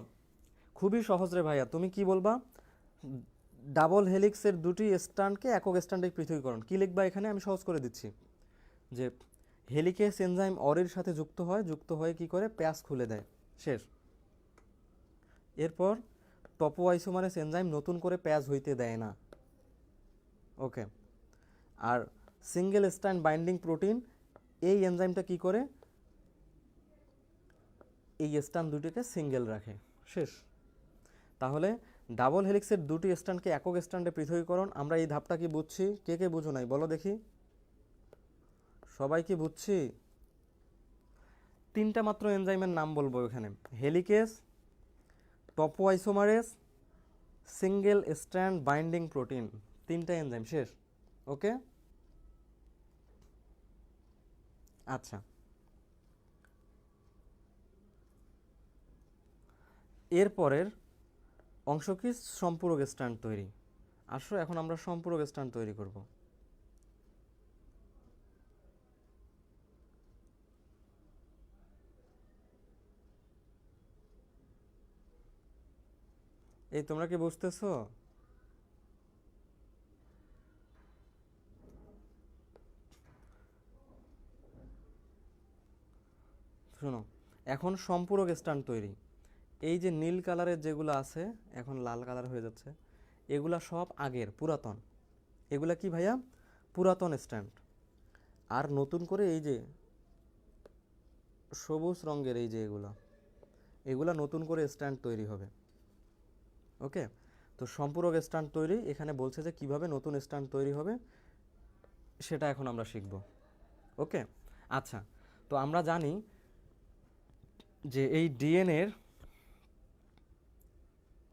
খুবই সহজ রে ভাইয়া। তুমি কি বলবা? ডাবল হেলিক্সের দুটি স্ট্র্যান্ডকে একক স্ট্র্যান্ডে পৃথকীকরণ কি লিখবা এখানে? আমি সহজ করে দিচ্ছি, যে হেলিকেজ এনজাইম অরের সাথে যুক্ত হয়ে কি করে? প্যাচ খুলে দেয়। শেষ। এরপর টপোআইসোমারেস এনজাইম নতুন করে প্যাচ হইতে দেয় না। ওকে, আর সিঙ্গেল স্ট্র্যান্ড বাইন্ডিং প্রোটিন, এই এনজাইমটা কি করে? এই স্ট্র্যান্ড দুটিকে সিঙ্গেল রাখে। শেষ। তাহলে ডাবল হেলিক্সের দুটি স্ট্র্যান্ডকে একক স্ট্র্যান্ডে পৃথকীকরণ, আমরা এই ধাপটা কি বুঝছি? কে কে বুঝো নাই বলো দেখি? সবাই কি বুঝছি? তিনটা মাত্র এনজাইমের নাম বলবো এখানে, helicase, topoisomerase, single strand binding protein, তিনটা এনজাইম। শেষ। ওকে, আচ্ছা, এরপরের অংশ কি? সম্পূরক স্ট্র্যান্ড তৈরি। আসো এখন আমরা সম্পূরক স্ট্র্যান্ড তৈরি করব। এই তোমরা কি বুঝতেছো? শোনো, এখন সম্পূরক স্ট্যান্ড তৈরি, এই যে নীল কালারের যেগুলো আছে এখন লাল কালার হয়ে যাচ্ছে, এগুলা সব আগের পুরাতন। এগুলা কি ভাইয়া? পুরাতন স্ট্যান্ড। আর নতুন করে এই যে সবুজ রঙের এই যে এগুলা নতুন করে স্ট্যান্ড তৈরি হবে। ওকে, তো সম্পূরক স্ট্যান্ড তৈরি, এখানে বলছে যে কিভাবে নতুন স্ট্যান্ড তৈরি হবে সেটা এখন আমরা শিখব। ওকে, আচ্ছা, তো আমরা জানি যে এই ডিএনএর,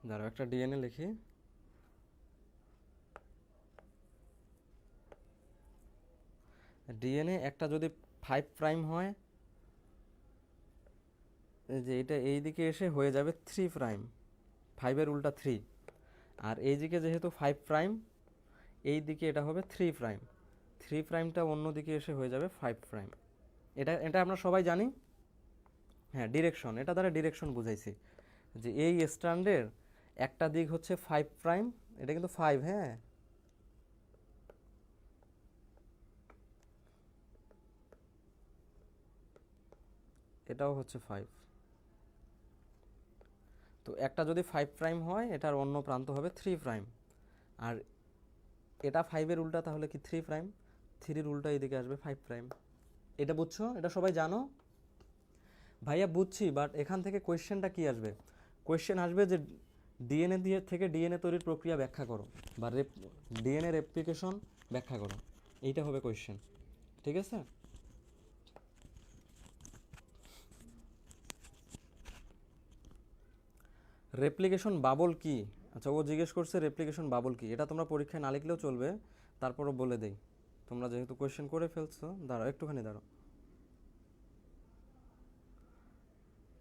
দাঁড়াও একটা ডিএনএ লিখি। ডিএনএ একটা যদি 5' হয়, যে এটা এই দিকে এসে হয়ে যাবে 3', 5-এর উল্টা 3। আর এই দিকে যেহেতু 5', এই দিকে এটা হবে 3', 3'টা অন্য দিকে এসে হয়ে যাবে 5'। এটা এটা আমরা সবাই জানি। হ্যাঁ, ডিরেকশন, এটা দ্বারা ডিরেকশন বুঝাইছি, যে এই স্ট্যান্ডের একটা দিক হচ্ছে 5', এটা কিন্তু 5, হ্যাঁ, এটাও হচ্ছে 5। তো একটা যদি 5' হয়, এটার অন্য প্রান্ত হবে 3'। আর এটা 5-এর উল্টা, তাহলে কি 3', 3-র উল্টা এদিকে আসবে 5'। এটা বুঝছো? এটা সবাই জানো? ভাইয়া বুঝছি, বাট এখান থেকে কোয়েশ্চেনটা কি আসবে? কোয়েশ্চেন আসবে যে ডিএনএ দিয়ে থেকে ডিএনএ তৈরির প্রক্রিয়া ব্যাখ্যা করো, বা ডিএনএ রেপ্লিকেশন ব্যাখ্যা করো, এইটা হবে কোয়েশ্চেন। ঠিক আছে? রেপ্লিকেশন বাবল কি? আচ্ছা, ও জিজ্ঞেস করছে রেপ্লিকেশন বাবল কি। এটা তোমরা পরীক্ষায় না লিখলেও চলবে, তারপরও বলে দেই, তোমরা যেহেতু কোয়েশ্চেন করে ফেলছো। দাঁড়াও একটুখানি দাঁড়াও।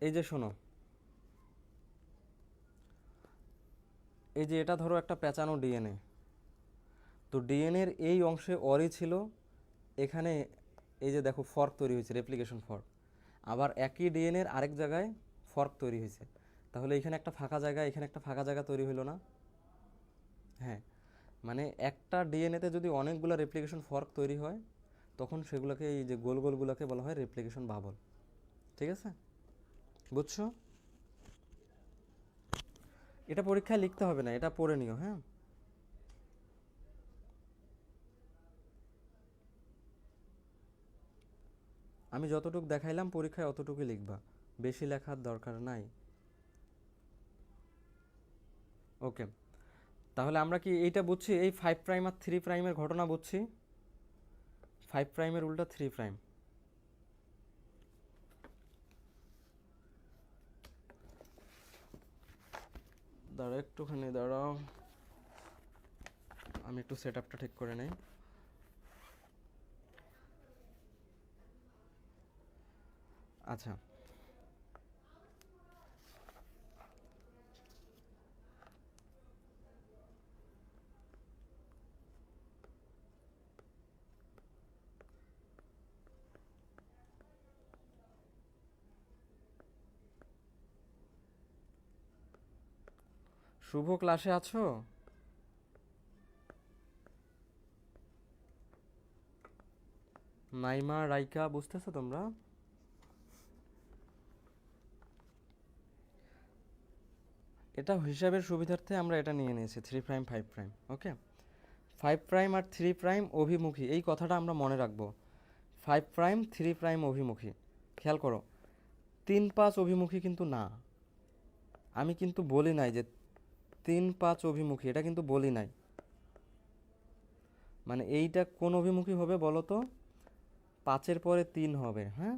এই যে শোনো, এই যে এটা ধরো একটা পেঁচানো ডিএনএ, তো ডিএনএর এই অংশে অরই ছিল, এখানে এই যে দেখো ফর্ক তৈরি হয়েছে, রেপ্লিকেশন ফর্ক। আবার একই ডিএনএর আরেক জায়গায় ফর্ক তৈরি হয়েছে, তাহলে এখানে একটা ফাঁকা জায়গা, এখানে একটা ফাঁকা জায়গা তৈরি হলো না? হ্যাঁ, মানে একটা ডিএনএতে যদি অনেকগুলো রেপ্লিকেশন ফর্ক তৈরি হয়, তখন সেগুলোকে, এই যে গোল গোলগুলোকে বলা হয় রেপ্লিকেশন বাবল। ঠিক আছে, বুঝছো? এটা পরীক্ষায় লিখতে হবে না, এটা পড়ে নিও। হ্যাঁ, আমি যতটুকু দেখাইলাম পরীক্ষায় অতটুকুই লিখবা, বেশি লেখার দরকার নাই। ওকে, তাহলে আমরা কি এইটা বুঝছি, এই 5' আর 3' ঘটনা বুঝছি? 5' উল্টা 3'। দাঁড়াও একটুখানি দাঁড়াও, আমি একটু সেট আপটা ঠিক করে নেই। আচ্ছা, শুভ ক্লাসে আছো? নাইমা, রাইকা, বুঝতেছো তোমরা? এটা হিসাবের সুবিধার্থে আমরা এটা নিয়ে নিয়েছি 3', 5'। ওকে, 5' আর 3' অভিমুখী, এই কথাটা আমরা মনে রাখবো। 5', 3' অভিমুখী। খেয়াল করো, 3, 5 অভিমুখী কিন্তু না। আমি কিন্তু বলি নাই যে 3, 5 অভিমুখী, এটা কিন্তু বলি নাই। মানে এইটা কোন অভিমুখী হবে বলো তো? 5-এর পরে 3 হবে। হ্যাঁ,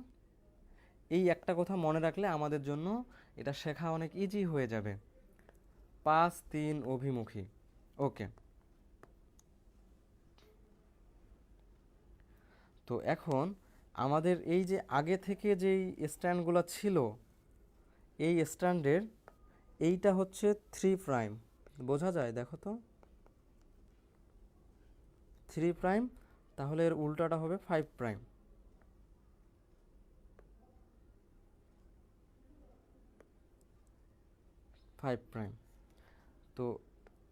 এই একটা কথা মনে রাখলে আমাদের জন্য এটা শেখা অনেক ইজি হয়ে যাবে। 5, 3 অভিমুখী। ওকে, তো এখন আমাদের এই যে আগে থেকে যেই স্ট্যান্ডগুলো ছিল, এই স্ট্যান্ডের এইটা হচ্ছে 3'। বোঝা যায়? দেখো তো, 3'। তাহলে এর উল্টাটা হবে 5'। 5'। তো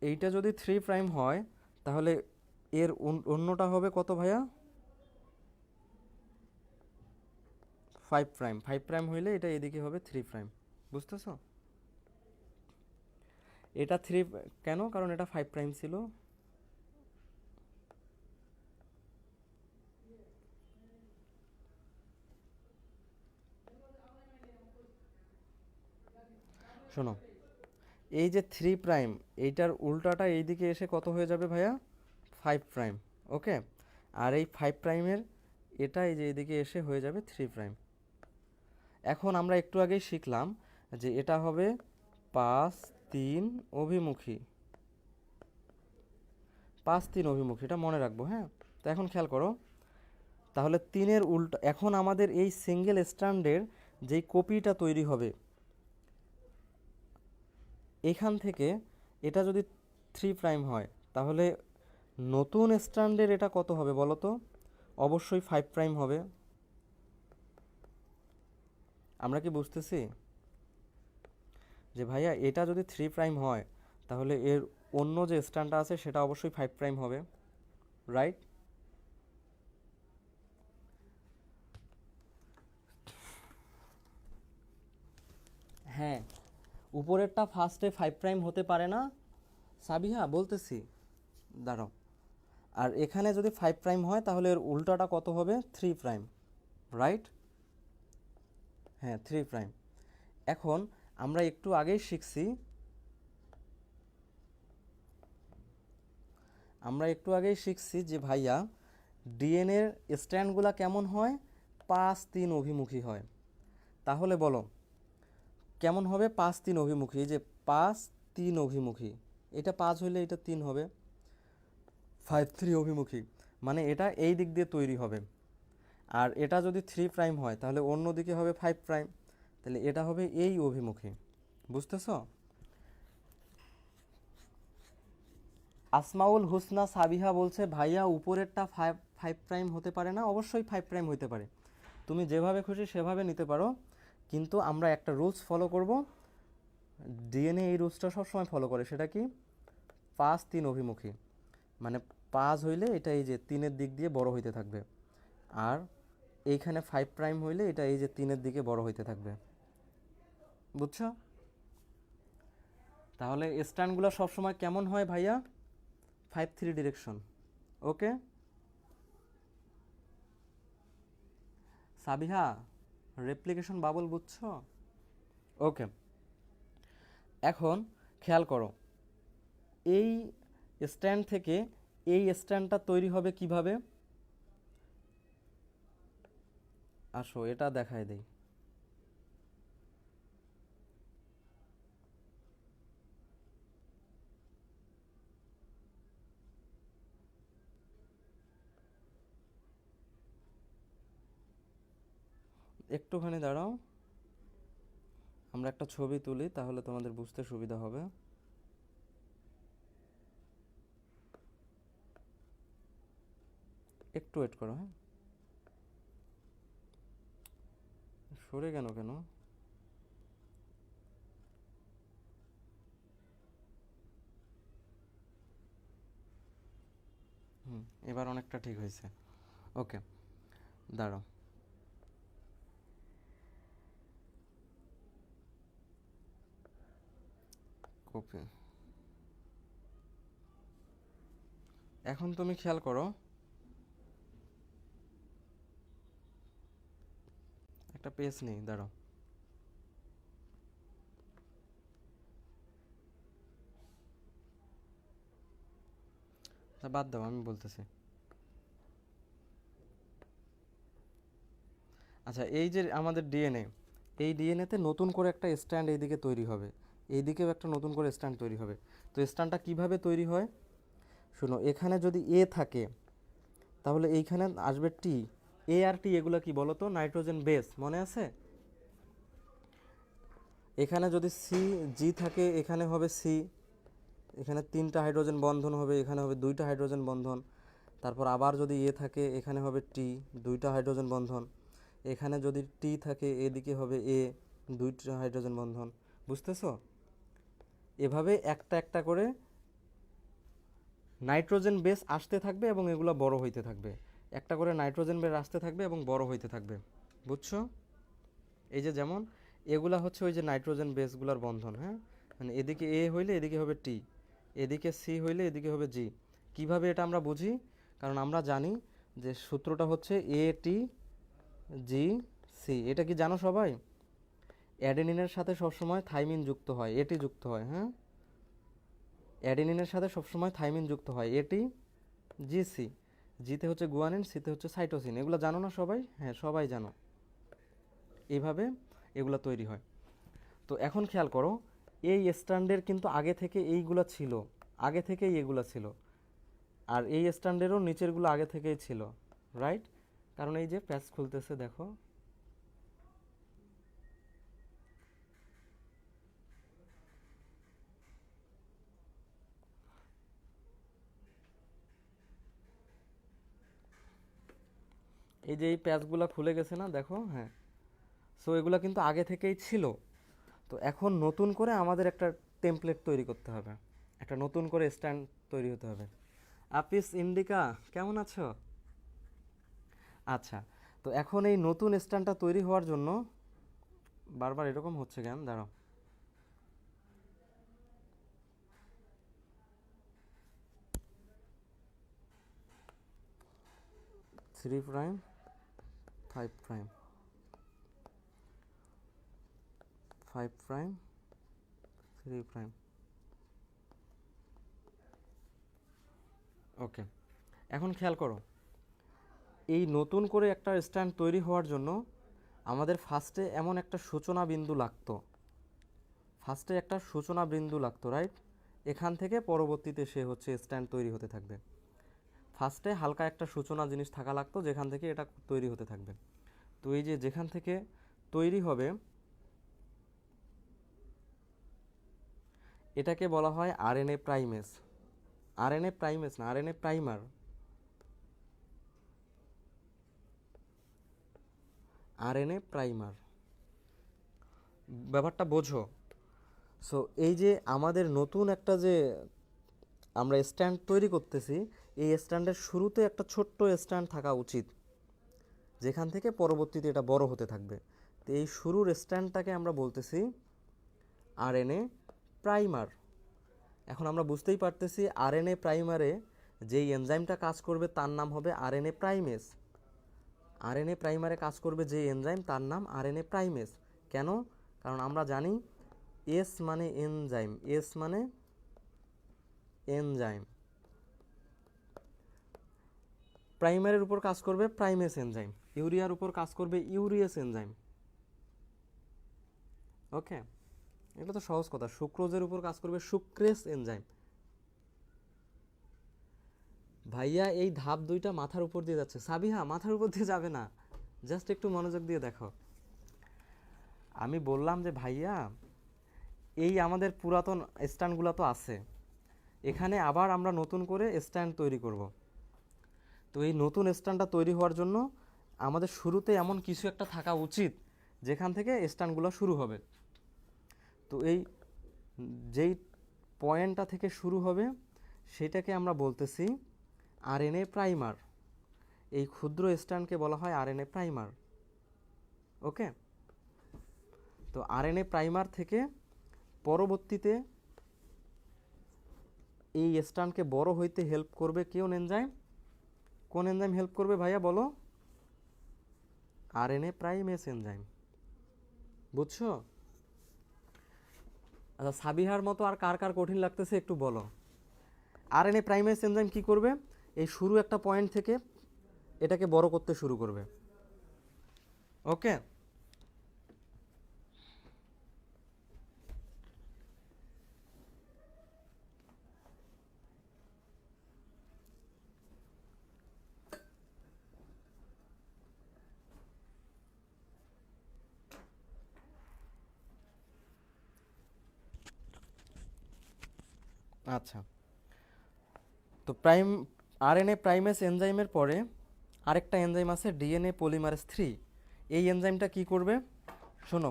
এইটা যদি 3' হয়, তাহলে এর অন্যটা হবে কত ভাইয়া? 5'। 5' হইলে এটা এদিকে হবে 3'। বুঝতেছো? এটা 3 কেন? কারণ এটা 5' ছিল। শোনো, এই যে 3', এইটার উল্টাটা এইদিকে এসে কত হয়ে যাবে ভাইয়া? 5'। ওকে, আর এই 5'-এর এটা এই যে এদিকে এসে হয়ে যাবে 3'। এখন আমরা একটু আগেই শিখলাম যে এটা হবে 5, 3 অভিমুখী। 5, 3 অভিমুখী, এটা মনে রাখবো। হ্যাঁ, তো এখন খেয়াল করো, তাহলে 3-এর উল্টা, এখন আমাদের এই সিঙ্গেল স্ট্যান্ডের যেই কপিটা তৈরি হবে এখান থেকে, এটা যদি 3' হয়, তাহলে নতুন স্ট্যান্ডের এটা কত হবে বলো তো? অবশ্যই 5' হবে। আমরা কি বুঝতেছি যে ভাইয়া এটা যদি 3' হয়, তাহলে এর অন্য যে স্ট্যান্ডটা আছে সেটা অবশ্যই 5' হবে, রাইট? হ্যাঁ, উপরেরটা ফার্স্টে 5' হতে পারে না সাবিহা, বলতেছি, দাঁড়াও। আর এখানে যদি 5' হয়, তাহলে এর উল্টাটা কত হবে? 3'। রাইট? হ্যাঁ, 3'। এখন আমরা একটু আগেই শিখছি, যে ভাইয়া ডিএনএর স্ট্র্যান্ডগুলো কেমন হয়? 5, 3 অভিমুখী হয়। তাহলে বলো কেমন হবে? 5, 3 অভিমুখী। এই যে 5, 3 অভিমুখী, এটা 5 হইলে এটা 3 হবে। 5, 3 অভিমুখী, মানে এটা এই দিক দিয়ে তৈরি হবে। আর এটা যদি 3' হয়, তাহলে অন্য দিকে হবে 5'। তাহলে এটা হবে এই অভিমুখী। বুঝতেছ? আসমাউল হুসনা সাবিহা বলছে ভাইয়া উপরেরটা ফাইভ ফাইভ প্রাইম হতে পারে না। অবশ্যই ফাইভ প্রাইম হতে পারে, তুমি যেভাবে খুশি সেভাবে নিতে পারো, কিন্তু আমরা একটা রুলস ফলো করব। ডিএনএ এই রুলসটা সবসময় ফলো করে, সেটা কি? 5 3 অভিমুখী, মানে 5 হইলে এটা এই যে 3-এর দিক দিয়ে বড় হইতে থাকবে, আর এইখানে 5 প্রাইম হইলে এটা এই যে 3-এর দিকে বড় হইতে থাকবে। বুঝছো? তাহলে স্ট্যান্ডগুলো সবসময় কেমন হয় ভাইয়া? 5-3 ডিরেকশন। ওকে সাবিহা, রেপ্লিকেশন বাবল বুঝছো? ওকে, এখন খেয়াল করো, এই স্ট্যান্ড থেকে এই স্ট্যান্ডটা তৈরি হবে কিভাবে? আসো এটা দেখায় দেই। একটুখানি দাঁড়াও, আমরা একটা ছবি তুলি, তাহলে তোমাদের বুঝতে সুবিধা হবে। একটু ওয়েট করো, হ্যাঁ। সরে কেন কেন? এবার অনেকটা ঠিক হয়েছে। ওকে, দাঁড়াও। কপি। এখন তুমি খেয়াল করো, একটা পেজ নেই, দাঁড়াও। বাদ দাও, আমি বলতেছি। আচ্ছা, এই যে আমাদের ডিএনএ, এই ডিএনএতে নতুন করে একটা স্ট্যান্ড এইদিকে তৈরি হবে, এইদিকেও একটা নতুন করে স্ট্যান্ড তৈরি হবে। তো স্ট্যান্ডটা কিভাবে তৈরি হয় শোনো, এখানে যদি এ থাকে তাহলে এইখানে আসবে টি। এ আর টি এগুলো কি বলো তো? নাইট্রোজেন বেস, মনে আছে? এখানে যদি সি জি থাকে এখানে হবে সি, এখানে 3টা হাইড্রোজেন বন্ধন হবে, এখানে হবে 2টা হাইড্রোজেন বন্ধন। তারপর আবার যদি এ থাকে এখানে হবে টি, 2টা হাইড্রোজেন বন্ধন। এখানে যদি টি থাকে এদিকে হবে এ, 2টা হাইড্রোজেন বন্ধন। বুঝতেছো? এভাবে একটা একটা করে নাইট্রোজেন বেস আসতে থাকবে এবং এগুলো বড় হইতে থাকবে। একটা করে নাইট্রোজেন বেস আসতে থাকবে এবং বড় হইতে থাকবে। বুঝছো? এই যে যেমন এগুলা হচ্ছে ওই যে নাইট্রোজেন বেসগুলোর বন্ধন, হ্যাঁ। মানে এদিকে এ হইলে এদিকে হবে টি, এদিকে সি হইলে এদিকে হবে জি। কিভাবে এটা আমরা বুঝি? কারণ আমরা জানি যে সূত্রটা হচ্ছে এ টি জি সি। এটা কি জানো সবাই? অ্যাডেনিনের সাথে সবসময় থাইমিন যুক্ত হয়, এটি যুক্ত হয়, হ্যাঁ। অ্যাডেনিনের সাথে সবসময় থাইমিন যুক্ত হয়, এটি জি সি। জিতে হচ্ছে গুয়ানিন, সিতে হচ্ছে সাইটোসিন। এগুলো জানো না সবাই? হ্যাঁ, সবাই জানো। এইভাবে এগুলো তৈরি হয়। তো এখন খেয়াল করো, এই স্ট্যান্ডের কিন্তু আগে থেকে এইগুলো ছিল, আগে থেকেই এগুলো ছিল, আর এই স্ট্যান্ডেরও নিচেরগুলো আগে থেকেই ছিল, রাইট? কারণ এই যে প্যাচ খুলতেছে, দেখো। এই যে এই প্যাচগুলো খুলে গেছে না, দেখো, হ্যাঁ। সো এগুলো কিন্তু আগে থেকেই ছিল। তো এখন নতুন করে আমাদের একটা টেমপ্লেট তৈরি করতে হবে, একটা নতুন করে স্ট্যান্ড তৈরি হতে হবে। আপিস ইন্ডিকা, কেমন আছো? আচ্ছা, তো এখন এই নতুন স্ট্যান্ডটা তৈরি হওয়ার জন্য, বারবার এরকম হচ্ছে কেন, দাঁড়াও। 3 প্রাইম 5 প্রাইম, 5 প্রাইম 3 প্রাইম। ওকে, এখন খেয়াল করো, এই নতুন করে একটা স্ট্যান্ড তৈরি হওয়ার জন্য আমাদের ফার্স্টে এমন একটা সূচনা বিন্দু লাগতো, ফার্স্টে একটা সূচনা বিন্দু লাগতো, রাইট? এখান থেকে পরবর্তীতে সে হচ্ছে স্ট্যান্ড তৈরি হতে থাকবে। ফার্স্টে হালকা একটা সূচনা জিনিস থাকা লাগতো, যেখান থেকে এটা তৈরি হতে থাকবে। তো এই যে যেখান থেকে তৈরি হবে, এটাকে বলা হয় আরএনএ প্রাইমেস। আরএনএ প্রাইমেস না, আরএনএ প্রাইমার। আরএনএ প্রাইমার, ব্যাপারটা বোঝো। সো এই যে আমাদের নতুন একটা যে আমরা স্ট্যান্ড তৈরি করতেছি, এই স্ট্যান্ডের শুরুতে একটা ছোট্ট স্ট্যান্ড থাকা উচিত, যেখান থেকে পরবর্তীতে এটা বড় হতে থাকবে। তো এই শুরুর স্ট্যান্ডটাকে আমরা বলতেছি আরএনএ প্রাইমার। এখন আমরা বুঝতেই পারতেছি আরএনএ প্রাইমারে যেই এনজাইমটা কাজ করবে তার নাম হবে আরএনএ প্রাইমেস। আরএনএ প্রাইমারে কাজ করবে যে এনজাইম তার নাম আরএনএ প্রাইমেস। কেন? কারণ আমরা জানি এস মানে এনজাইম, এস মানে এনজাইম, প্রাইমারের উপর কাজ করবে প্রাইমেস এনজাইম, ইউরিয়ার উপর কাজ করবে ইউরিয়াস এনজাইম। ওকে, এটা তো সহজ কথা। সুক্রোজের উপর কাজ করবে সুক্রেস এনজাইম। ভাইয়া এই ধাপ দুইটা মাথার উপর দিয়ে যাচ্ছে। সাবিহা, মাথার উপর দিয়ে যাবে না, জাস্ট একটু মনোযোগ দিয়ে দেখো। আমি বললাম যে ভাইয়া এই আমাদের পুরাতন স্ট্যান্ডগুলো তো আছে, এখানে আবার আমরা নতুন করে স্ট্যান্ড তৈরি করব। তো এই নতুন স্ট্যান্ডটা তৈরি হওয়ার জন্য আমাদের শুরুতে এমন কিছু একটা থাকা উচিত যেখান থেকে স্ট্যান্ডগুলো শুরু হবে। তো এই যেই পয়েন্টটা থেকে শুরু হবে সেটাকে আমরা বলতেছি আরএনএ প্রাইমার। এই ক্ষুদ্র স্ট্যান্ডকে বলা হয় আরএনএ প্রাইমার। ওকে, তো আরএনএ প্রাইমার থেকে পরবর্তীতে এই স্ট্যান্ডকে বড় হইতে হেল্প করবে কোন এনজাইম? কোন এনজাইম হেল্প করবে ভাইয়া বলো? RNA primase enzyme. বুঝছো? আচ্ছা, সাবিহার মতো আর কার কার কঠিন লাগতেছে একটু বলো। আরএনএ প্রাইমেস এনজাইম কি করবে? এই শুরু একটা পয়েন্ট থেকে এটাকে বড় করতে শুরু করবে। ওকে, আচ্ছা। তো আরএনএ প্রাইমেস এনজাইমের পরে আরেকটা এনজাইম আছে ডিএনএ পলিমারেজ 3। এই এনজাইমটা কি করবে শোনো,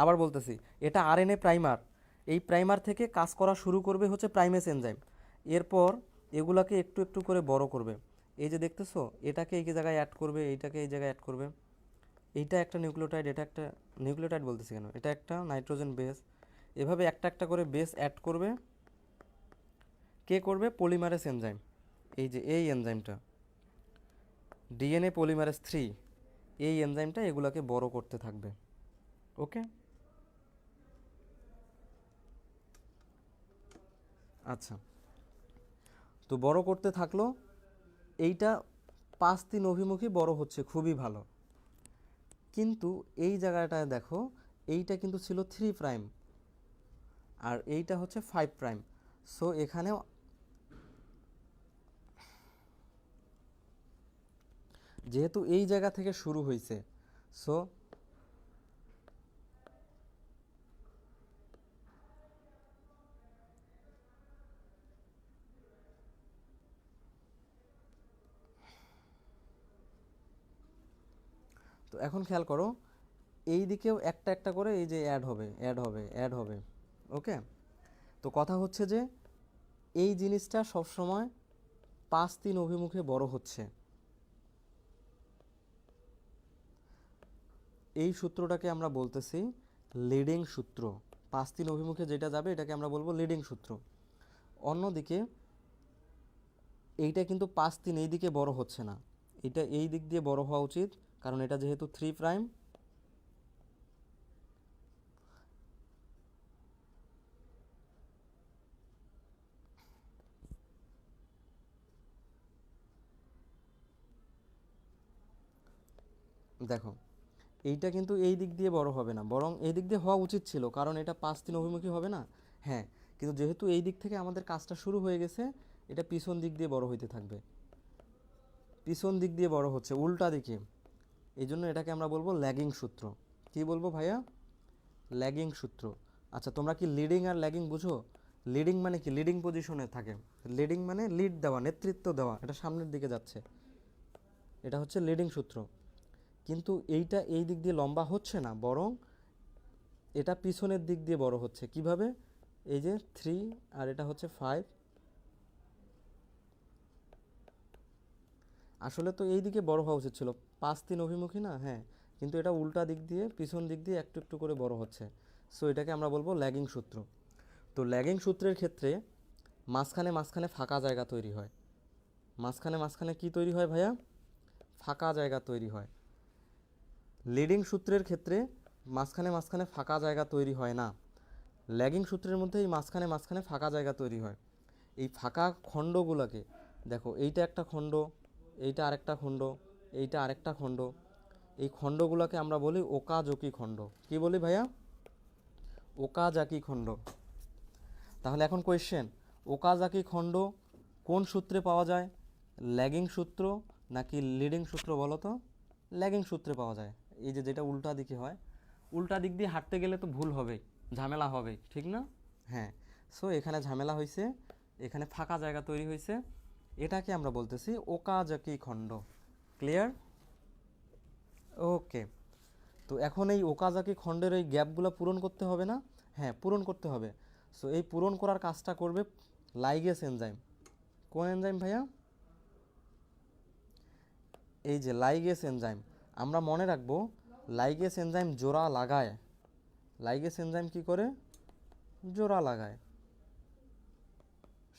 আবার বলতেছি, এটা আরএনএ প্রাইমার। এই প্রাইমার থেকে কাজ করা শুরু করবে হচ্ছে প্রাইমেস এনজাইম। এরপর এগুলাকে একটু একটু করে বড় করবে। এই যে দেখতেছো, এটাকে এই জায়গায় অ্যাড করবে, এইটাকে এই জায়গায় অ্যাড করবে। এইটা একটা নিউক্লিওটাইড, এটা একটা নিউক্লিওটাইড বলতেছি কেন, এটা একটা নাইট্রোজেন বেস। এভাবে একটা একটা করে বেস অ্যাড করবে। কে করবে? Polymerase enzyme. এই যে এই এনজাইমটা ডিএনএ পলিমারেজ 3, এই এনজাইমটা এগুলাকে বড় করতে থাকবে। ওকে, আচ্ছা। তো বড় করতে থাকলো, এইটা 5-3 অভিমুখী বড় হচ্ছে, খুবই ভালো। কিন্তু এই জায়গাটায় দেখো, এইটা কিন্তু ছিল 3 প্রাইম আর এইটা হচ্ছে 5 প্রাইম। সো এখানে যেহেতু এই জায়গা থেকে শুরু হয়েছে, সো তো এখন খেয়াল করো, এই দিকেও একটা একটা করে এই যে অ্যাড হবে, অ্যাড হবে, অ্যাড হবে। ওকে, তো কথা হচ্ছে যে এই জিনিসটা সবসময় 5-3 অভিমুখে বড় হচ্ছে। এই সূত্রটাকে আমরা বলতেছি লিডিং সূত্র। 5-3 অভিমুখে যেটা যাবে এটাকে আমরা বলবো লিডিং সূত্র। অন্যদিকে এইটা কিন্তু 5-3 এই দিকে বড় হচ্ছে না, এটা এই দিক দিয়ে বড় হওয়া উচিত, কারণ এটা যেহেতু 3 প্রাইম। দেখো, এইটা কিন্তু এই দিক দিয়ে বড় হবে না, বরং এই দিক দিয়ে হওয়া উচিত ছিল, কারণ এটা 5-3 অভিমুখী হবে না। হ্যাঁ, কিন্তু যেহেতু এই দিক থেকে আমাদের কাজটা শুরু হয়ে গেছে, এটা পিছন দিক দিয়ে বড় হইতে থাকবে, পিছন দিক দিয়ে বড় হচ্ছে উল্টা দিকে। এই জন্য এটাকে আমরা বলবো ল্যাগিং সূত্র। কি বলবো ভাইয়া? ল্যাগিং সূত্র। আচ্ছা, তোমরা কি লিডিং আর ল্যাগিং বুঝো? লিডিং মানে কি, লিডিং পজিশনে থাকে। লিডিং মানে লিড দেওয়া, নেতৃত্ব দেওয়া, এটা সামনের দিকে যাচ্ছে, এটা হচ্ছে লিডিং সূত্র। কিন্তু এইটা এই দিক দিয়ে লম্বা হচ্ছে না, বরং এটা পিছনের দিক দিয়ে বড় হচ্ছে। কিভাবে? এই যে 3 আর এটা হচ্ছে 5, আসলে তো এই দিকে বড় হওয়া উচিত ছিল, 5 3 অভিমুখী না, হ্যাঁ, কিন্তু এটা উল্টা দিক দিয়ে, পিছন দিক দিয়ে একটু একটু করে বড় হচ্ছে। সো এটাকে আমরা বলবো ল্যাগিং সূত্র। তো ল্যাগিং সূত্রের ক্ষেত্রে মাঝখানে মাঝখানে ফাঁকা জায়গা তৈরি হয়। মাঝখানে মাঝখানে কি তৈরি হয় ভাইয়া? ফাঁকা জায়গা তৈরি হয়। লিডিং সূত্রের ক্ষেত্রে মাঝখানে মাঝখানে ফাঁকা জায়গা তৈরি হয় না। ল্যাগিং সূত্রের মধ্যে এই মাঝখানে মাঝখানে ফাঁকা জায়গা তৈরি হয়। এই ফাঁকা খণ্ডগুলোকে দেখো, এইটা একটা খণ্ড, এইটা আরেকটা খণ্ড, এইটা আরেকটা খণ্ড, এই খণ্ডগুলোকে আমরা বলি ওকাজাকি খণ্ড। কি বলি ভাইয়া? ওকাজাকি খণ্ড। তাহলে এখন কোয়েশ্চেন, ওকাজাকি খণ্ড কোন সূত্রে পাওয়া যায়? ল্যাগিং সূত্র নাকি লিডিং সূত্র বলো তো? ল্যাগিং সূত্রে পাওয়া যায়। এই যে যেটা উল্টা দিকে হয়, উল্টা দিক দিয়ে হাঁটতে গেলে তো ভুল হবে, ঝামেলা হবে, ঠিক না? হ্যাঁ। সো এখানে ঝামেলা হয়েছে, এখানে ফাঁকা জায়গা তৈরি হয়েছে, এটাকে আমরা বলতেছি ওকাজাকি খণ্ড। ক্লিয়ার? ওকে। তো এখন এই ওকাজাকি খণ্ডের এই গ্যাপগুলো পূরণ করতে হবে না? হ্যাঁ, পূরণ করতে হবে। সো এই পূরণ করার কাজটা করবে লাইগেস এনজাইম। কোন এনজাইম ভাইয়া? এই যে লাইগেস এনজাইম। আমরা মনে রাখবো লাইগেস এনজাইম জোড়া লাগায়। লাইগেস এনজাইম কি করে? জোড়া লাগায়।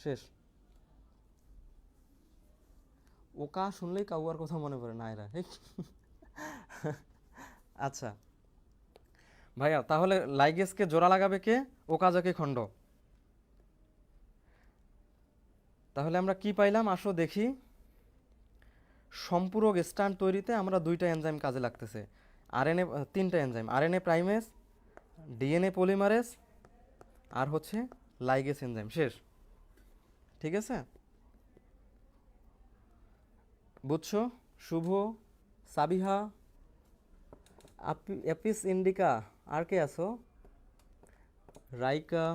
শেষ। ওকা শুনলেই কাউয়ার কথা মনে পড়ে না এরা। আচ্ছা ভাইয়া, তাহলে লাইগেসকে জোড়া লাগাবে কে? ওকাজাকি খণ্ড। তাহলে আমরা কি পাইলাম? আসো দেখি। সম্পূরক স্ট্যান্ড তৈরিতে আমরা দুইটা এনজাইম কাজে লাগতেছে। আরএনএ, তিনটা enzyme, RNA primase, DNA polymerase, আর হচ্ছে লাইগেস এনজাইম। শেষ। ঠিক আছে, বুঝছো? শুভ, সাবিহা, অ্যাপিস ইন্ডিকা, আর কে আছো? রাইকা,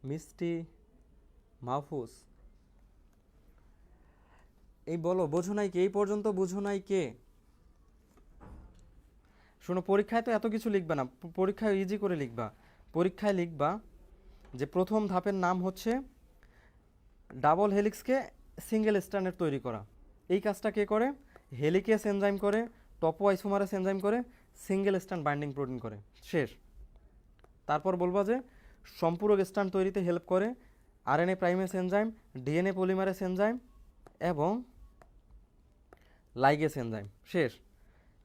মিষ্টি, মাহফুজ। এই বলো, বোঝো নাই কে? এই পর্যন্ত বুঝো নাই কে? শোনো, পরীক্ষায় তো এত কিছু লিখবা না, পরীক্ষায় ইজি করে লিখবা। পরীক্ষায় লিখবা যে প্রথম ধাপের নাম হচ্ছে ডাবল হেলিক্সকে সিঙ্গেল স্ট্র্যান্ডের তৈরি করা। এই কাজটা কে করে? হেলিকেস এনজাইম করে, টপো আইসোমারেস এনজাইম করে, সিঙ্গেল স্ট্র্যান্ড বাইন্ডিং প্রোটিন করে। শেষ। তারপর বলবা যে সম্পূরক স্ট্র্যান্ড তৈরিতে হেল্প করে RNA primase enzyme, DNA polymerase enzyme এবং লাইগেস এনজাইম। শেষ।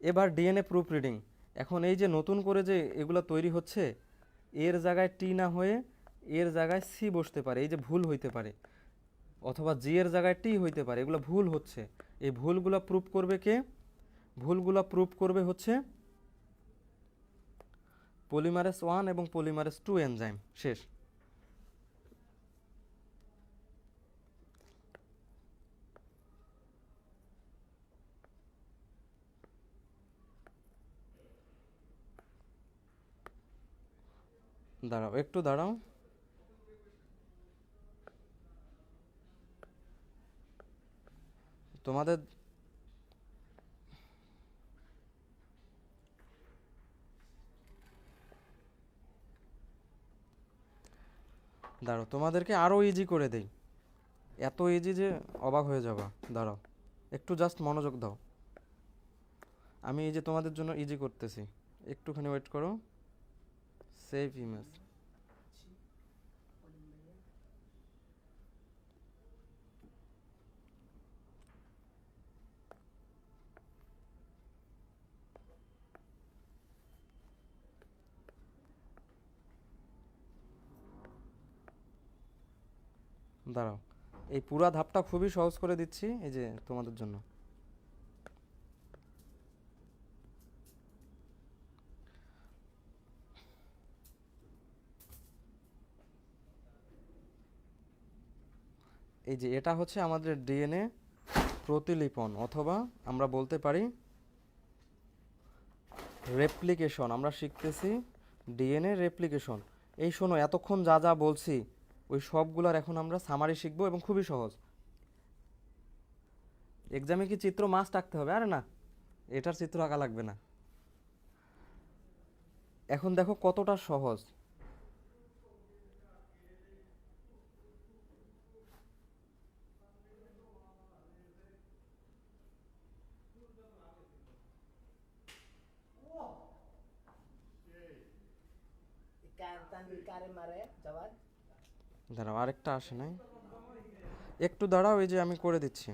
এবার ডিএনএ প্রুফ রিডিং। এখন এই যে নতুন করে যে এগুলো তৈরি হচ্ছে, এর জায়গায় টি না হয়ে এর জায়গায় সি বসতে পারে, এই যে ভুল হইতে পারে, অথবা জি এর জায়গায় টি হইতে পারে, এগুলো ভুল হচ্ছে। এই ভুলগুলো প্রুফ করবে কে? ভুলগুলো প্রুফ করবে হচ্ছে পলিমারেস 1 এবং পলিমারেস 2 এনজাইম। শেষ। দাঁড়াও, একটু দাঁড়াও। তোমাদের দাঁড়াও, তোমাদেরকে আরও ইজি করে দেই। এত ইজি যে অবাক হয়ে যাবা। দাঁড়াও, একটু জাস্ট মনোযোগ দাও। আমি এই যে তোমাদের জন্য ইজি করতেছি, একটুখানি ওয়েট করো। Save image. দাঁড়াও, এই পুরা ধাপটা খুবই সহজ করে দিচ্ছি এই যে তোমাদের জন্য। এই যে এটা হচ্ছে আমাদের ডিএনএ প্রতিলিপন, অথবা আমরা বলতে পারি রেপ্লিকেশন। আমরা শিখতেছি ডিএনএ রেপ্লিকেশন। এই শোনো, এতক্ষণ যা যা বলছি ওই সবগুলার এখন আমরা সামারি শিখবো এবং খুবই সহজ। এক্সামে কি চিত্র মাস্ট আঁকতে হবে? আরে না, এটার চিত্র আঁকা লাগবে না। এখন দেখো কতটা সহজ। দাঁড়াও, আরেকটা আসে নাই, একটু দাঁড়াও, এই যে আমি করে দিচ্ছি।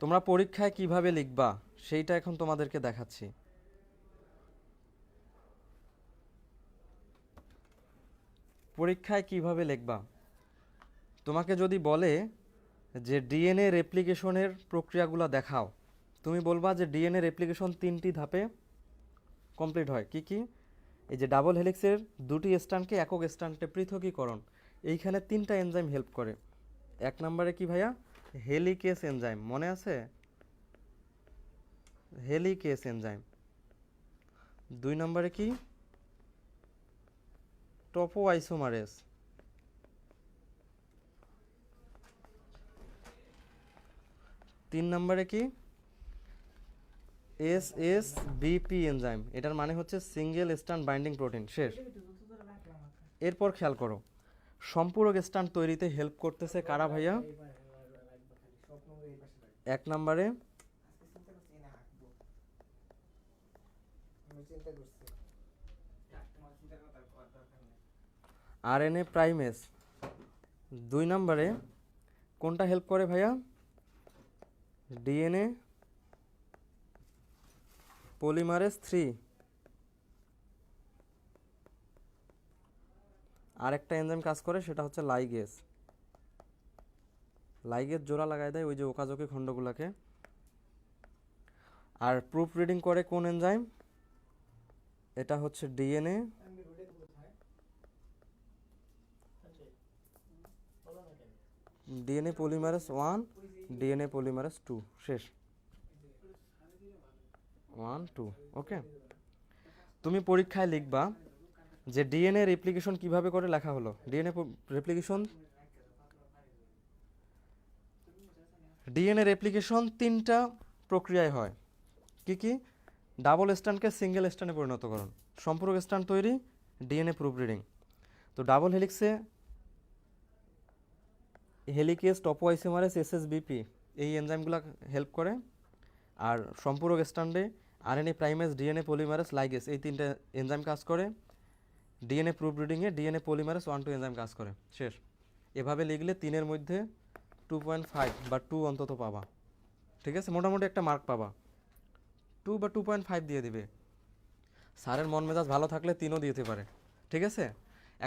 তোমরা পরীক্ষায় কিভাবে লিখবা সেইটা এখন তোমাদেরকে দেখাচ্ছি। পরীক্ষায় কিভাবে লিখবা, তোমাকে যদি বলে যে ডিএনএ রেপ্লিকেশনের প্রক্রিয়াগুলো দেখাও, তুমি বলবা যে ডিএনএ রেপ্লিকেশন 3টি ধাপে কমপ্লিট হয়। কি কি? এই যে ডাবল হেলিক্সের 2টি স্ট্র্যান্ডকে একক স্ট্র্যান্ডে পৃথকীকরণ, এইখানে 3টা এনজাইম হেল্প করে। 1 নম্বরে কি ভাইয়া? হেলিকেস এনজাইম, মনে আছে? Helicase enzyme. 2 নম্বরে কি? টোপোআইসোমারেজ। 3 নম্বরে কি? এসএসবিপি এনজাইম, এটার মানে হচ্ছে সিঙ্গেল স্ট্র্যান্ড বাইন্ডিং প্রোটিন। শেষ। এরপর খেয়াল করো, সম্পূরক স্ট্র্যান্ড তৈরিতে হেল্প করতেছে কারা ভাইয়া? 1 নম্বরে আরএনএ প্রাইমেস। 2 নম্বরে কোনটা হেল্প করে ভাইয়া? DNA polymerase 3। আরেকটা এনজাইম কাজ করে, সেটা হচ্ছে লাইগেজ। লাইগেজ জোড়া লাগাই দেয় ওই যে ওকাজকি খণ্ডগুলোকে। আর প্রুফ রিডিং করে কোন এনজাইম? এটা হচ্ছে ডিএনএ পলিমারেজ 1, ডিএনএ পলিমারেজ 2। শেষ। 1 2। ওকে, তুমি পরীক্ষায় লিখবা যে ডিএনএ রেপ্লিকেশন কিভাবে করে লেখা হলো। ডিএনএ রেপ্লিকেশন 3টা প্রক্রিয়ায় হয়। কি কি? ডাবল স্ট্র্যান্ডকে সিঙ্গেল স্ট্র্যান্ডে পরিণতকরণ, সম্পূরক স্ট্র্যান্ড তৈরি, ডিএনএ প্রুফ রিডিং। তো ডাবল হেলিক্সে হেলিকেস, টোপোআইসোমারেজ, এসএসবিপি এই এনজাইমগুলো হেল্প করে। আর সম্পূরক স্ট্র্যান্ডে RNA primase, DNA polymerase, ligase এই 3টে এনজাইম কাজ করে। ডিএনএ প্রুফ রিডিংয়ে ডিএনএ পলিমারেজ 1 2 এনজাইম কাজ করে। শেষ। এভাবে লিখলে 3-এর মধ্যে 2.5 বা 2 অন্তত পাবা। ঠিক আছে, মোটামুটি একটা মার্ক পাবা। 2 বা 2.5 দিয়ে দিবে। স্যারের মন মেজাজ ভালো থাকলে 3ও দিতে পারে। ঠিক আছে,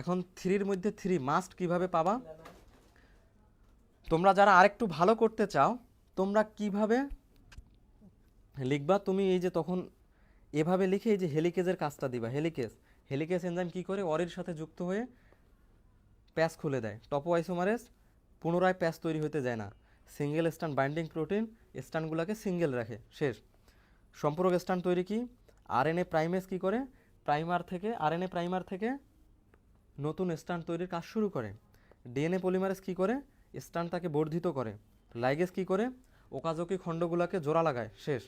এখন 3-এর মধ্যে 3 মাস্ট কিভাবে পাবা? তোমরা যারা আরেকটু ভালো করতে চাও, তোমরা কিভাবে লিখবা? তুমি এই যে তখন এভাবে লিখে এই যে হেলিকেজের কাজটা দিবা। হেলিকেজ এনজাইম কি করে? অরের সাথে যুক্ত হয়ে প্যাচ খুলে দেয়। টোপোআইসোমারেজ পুনরায় প্যাচ তৈরি হতে যায় না, সিঙ্গেল স্ট্র্যান্ড বাইন্ডিং প্রোটিন স্ট্র্যান্ডগুলোকে সিঙ্গেল রাখে। শেষ। সম্পূরক স্ট্র্যান্ড তৈরি কি? আরএনএ প্রাইমেজ কি করে? আরএনএ প্রাইমার থেকে নতুন স্ট্র্যান্ড তৈরির কাজ শুরু করে। ডিএনএ পলিমারেজ কি করে? স্ট্র্যান্ড তাকে বর্ধিত করে। লাইগেজ কি করে? ওকাজকি খণ্ডগুলোকে জোড়া লাগায়। শেষ।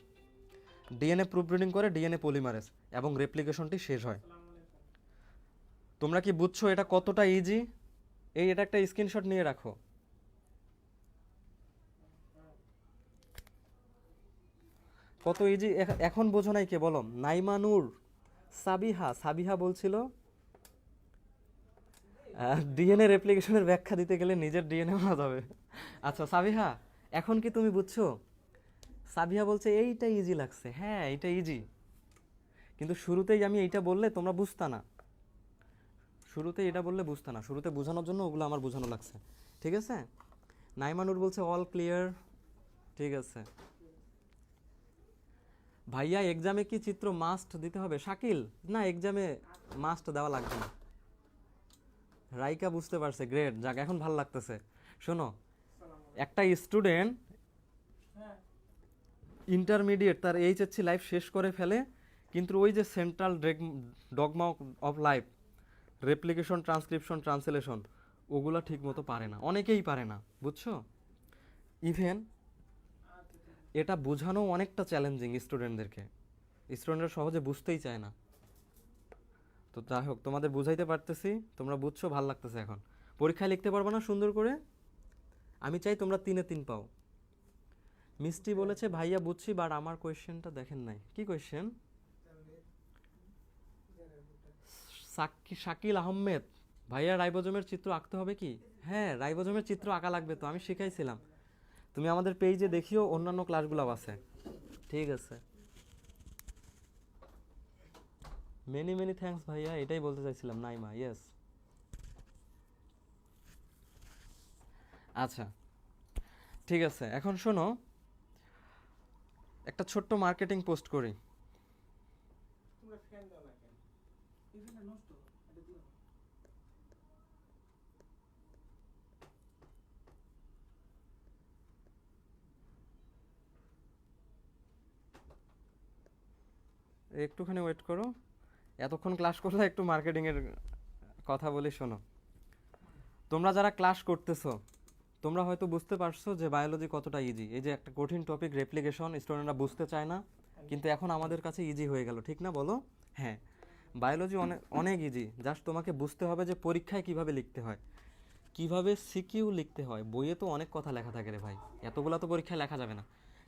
ডিএনএ প্রুফ রিডিং করে ডিএনএ পলিমারেজ এবং রেপ্লিকেশনটি শেষ হয়। তোমরা কি বুঝছো এটা কতটা ইজি? এটা একটা স্ক্রিনশট নিয়ে রাখো। কত ইজি এখন বোঝো নাই কে বলো? নাইমানুর, সাবিহা বলছিল ডিএনএ রেপ্লিকেশনের ব্যাখ্যা দিতে গেলে নিজের ডিএনএ মারা যাবে। আচ্ছা সাবিহা, এখন কি তুমি বুঝছো? সাবিহা বলছে এইটা ইজি লাগছে। হ্যাঁ, এটা ইজি, কিন্তু শুরুতেই আমি এইটা বললে তোমরা বুঝতা না। শুরুতে বোঝানোর জন্য ওগুলো আমার বোঝানো লাগছে। ঠিক আছে, নাইমানুর বলছে অল ক্লিয়ার। ঠিক আছে ভাইয়া এক্সামে কি চিত্র মাস্ট দিতে হবে? শাকিল, না এক্সামে মাস্ট দেওয়া লাগবে না। রাইকা বুঝতে পারছে, গ্রেট, যাক এখন ভালো লাগতেছে। শোনো, একটা স্টুডেন্ট ইন্টারমিডিয়েট তার এইচএসসি লাইফ শেষ করে ফেলে, কিন্তু ওই যে central dogma of life, replication, transcription, translation, ওগুলা ঠিক মতো পারে না, অনেকেই পারে না, বুঝছো? ইভেন এটা বোঝানো অনেকটা চ্যালেঞ্জিং স্টুডেন্টদেরকে, স্টুডেন্টরা সহজে বুঝতেই চায় না। তো যাই হোক, তোমাদের বুঝাইতে পারতেছি, তোমরা বুঝছো, ভাল লাগতেছে। এখন পরীক্ষায় লিখতে পারবে না সুন্দর করে? আমি চাই তোমরা 3-3 পাও। মিষ্টি বলেছে ভাইয়া বুঝছি, বাট আমার কোয়েশ্চেনটা দেখেন নাই। কি কোয়েশ্চেন? শাকিল আহমেদ, ভাইয়া রাইবোজোমের চিত্র আঁকতে হবে কি? হ্যাঁ, রাইবোজোমের চিত্র আঁকা লাগবে, তো আমি শিখাইছিলাম। তুমি আমাদের পেজে দেখিও, অন্যান্য ক্লাসগুলো আছে। ঠিক আছে, মেনি মেনি থ্যাঙ্কস ভাইয়া, এটাই বলতে চাইছিলাম। নাইমা, ইয়েস। আচ্ছা, ঠিক আছে, এখন শোনো, একটা ছোট্ট মার্কেটিং পোস্ট করি। একটুখানি ওয়েট করো, এতক্ষণ ক্লাস করলে একটু মার্কেটিংয়ের কথা বলি। শোনো, তোমরা যারা ক্লাস করতেছো, তোমরা হয়তো বুঝতে পারছো যে বায়োলজি কতটা ইজি। এই যে একটা কঠিন টপিক রেপ্লিকেশন, স্টুডেন্টরা বুঝতে চায় না, কিন্তু এখন আমাদের কাছে ইজি হয়ে গেল, ঠিক না বলো? হ্যাঁ, বায়োলজি অনেক অনেক ইজি, জাস্ট তোমাকে বুঝতে হবে যে পরীক্ষায় কিভাবে লিখতে হয়, কিভাবে সিকিউ লিখতে হয়। বইয়ে তো অনেক কথা লেখা থাকে রে ভাই, এতগুলা তো পরীক্ষায় লেখা যাবে না।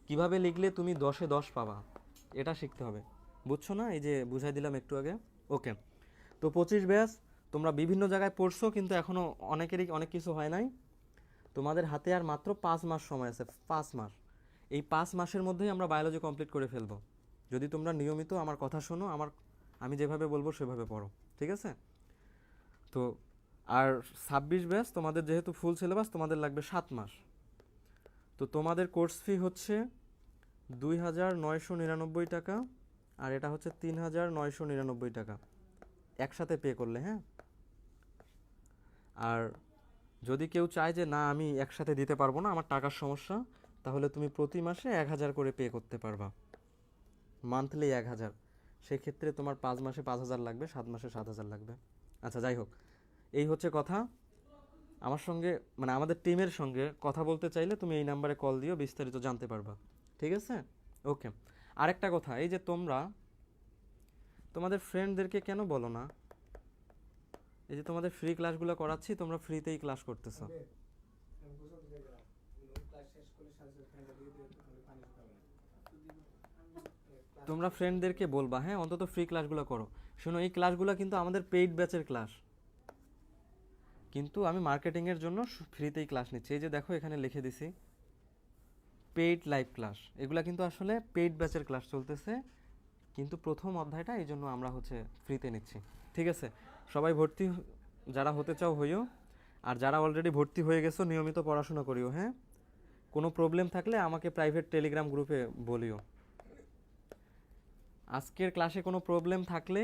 কিভাবে লিখলে তুমি 10-এ 10 পাবা, এটা শিখতে হবে, বুঝছো না? এই যে বুঝাই দিলাম একটু আগে। ওকে, তো 25 ব্যাচ, তোমরা বিভিন্ন জায়গায় পড়ছো, কিন্তু এখনও অনেকেরই অনেক কিছু হয় নাই। তোমাদের হাতে আর মাত্র 5 মাস সময় আছে, 5 মাস। এই 5 মাসের মধ্যেই আমরা বায়োলজি কমপ্লিট করে ফেলবো, যদি তোমরা নিয়মিত আমার কথা শোনো, আমি যেভাবে বলবো সেভাবে পড়ো, ঠিক আছে? তো আর 26 ব্যাচ, তোমাদের যেহেতু ফুল সিলেবাস, তোমাদের লাগবে 7 মাস। তো তোমাদের কোর্স ফি হচ্ছে 2,999 টাকা, আর এটা হচ্ছে 3,999 টাকা একসাথে পে করলে, হ্যাঁ? আর যদি কেউ চায় যে না আমি একসাথে দিতে পারবো না, আমার টাকার সমস্যা, তাহলে তুমি প্রতি মাসে 1,000 করে পে করতে পারবা, মান্থলি 1,000। সেক্ষেত্রে তোমার 5 মাসে 5,000 লাগবে, 7 মাসে 7,000 লাগবে। আচ্ছা, যাই হোক, এই হচ্ছে কথা। আমার সঙ্গে, মানে আমাদের টিমের সঙ্গে কথা বলতে চাইলে তুমি এই নাম্বারে কল দিও, বিস্তারিত জানতে পারবা, ঠিক আছে? ওকে, আরেকটা কথা, এই যে তোমরা তোমাদের ফ্রেন্ডদেরকে কেন বলো না, এই যে তোমাদের ফ্রি ক্লাসগুলো করাচ্ছি, তোমরা ফ্রিতেই ক্লাস করতেছো, তোমরা ফ্রেন্ডদেরকে বলবা, হ্যাঁ, অন্তত ফ্রি ক্লাসগুলো করো। শোনো, এই ক্লাসগুলো কিন্তু আমাদের পেইড ব্যাচের ক্লাস, কিন্তু আমি মার্কেটিংয়ের জন্য ফ্রিতেই ক্লাস নিচ্ছি। এই যে দেখো, এখানে লিখে দিছি পেইড লাইভ ক্লাস, এগুলা কিন্তু আসলে পেইড ব্যাচের ক্লাস চলতেছে, কিন্তু প্রথম অধ্যায়টা এই জন্য আমরা হচ্ছে ফ্রিতে নিচ্ছি, ঠিক আছে? সবাই ভর্তি, যারা হতে চাও হইও, আর যারা অলরেডি ভর্তি হয়ে গেছো নিয়মিত পড়াশোনা করিও, হ্যাঁ? কোনো প্রবলেম থাকলে আমাকে প্রাইভেট টেলিগ্রাম গ্রুপে বলিও। আজকের ক্লাসে কোনো প্রবলেম থাকলে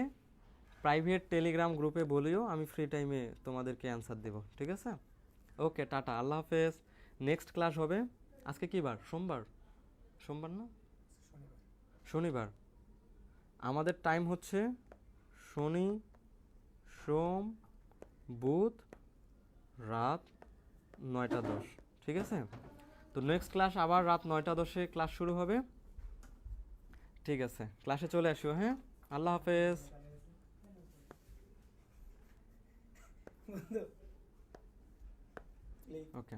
প্রাইভেট টেলিগ্রাম গ্রুপে বলিও, আমি ফ্রি টাইমে তোমাদেরকে অ্যান্সার দেব, ঠিক আছে? ওকে, টাটা, আল্লাহ হাফেজ। নেক্সট ক্লাস হবে আজকে কি বার? সোমবার, সোমবার না শনিবার। আমাদের টাইম হচ্ছে শনি, সোম, বুধ, রাত 9টা 10, ঠিক আছে? তো নেক্সট ক্লাস আবার রাত 9টা 10-এ ক্লাস শুরু হবে, ঠিক আছে? ক্লাসে চলে আসিও, হ্যাঁ? আল্লাহ হাফেজ। ওকে।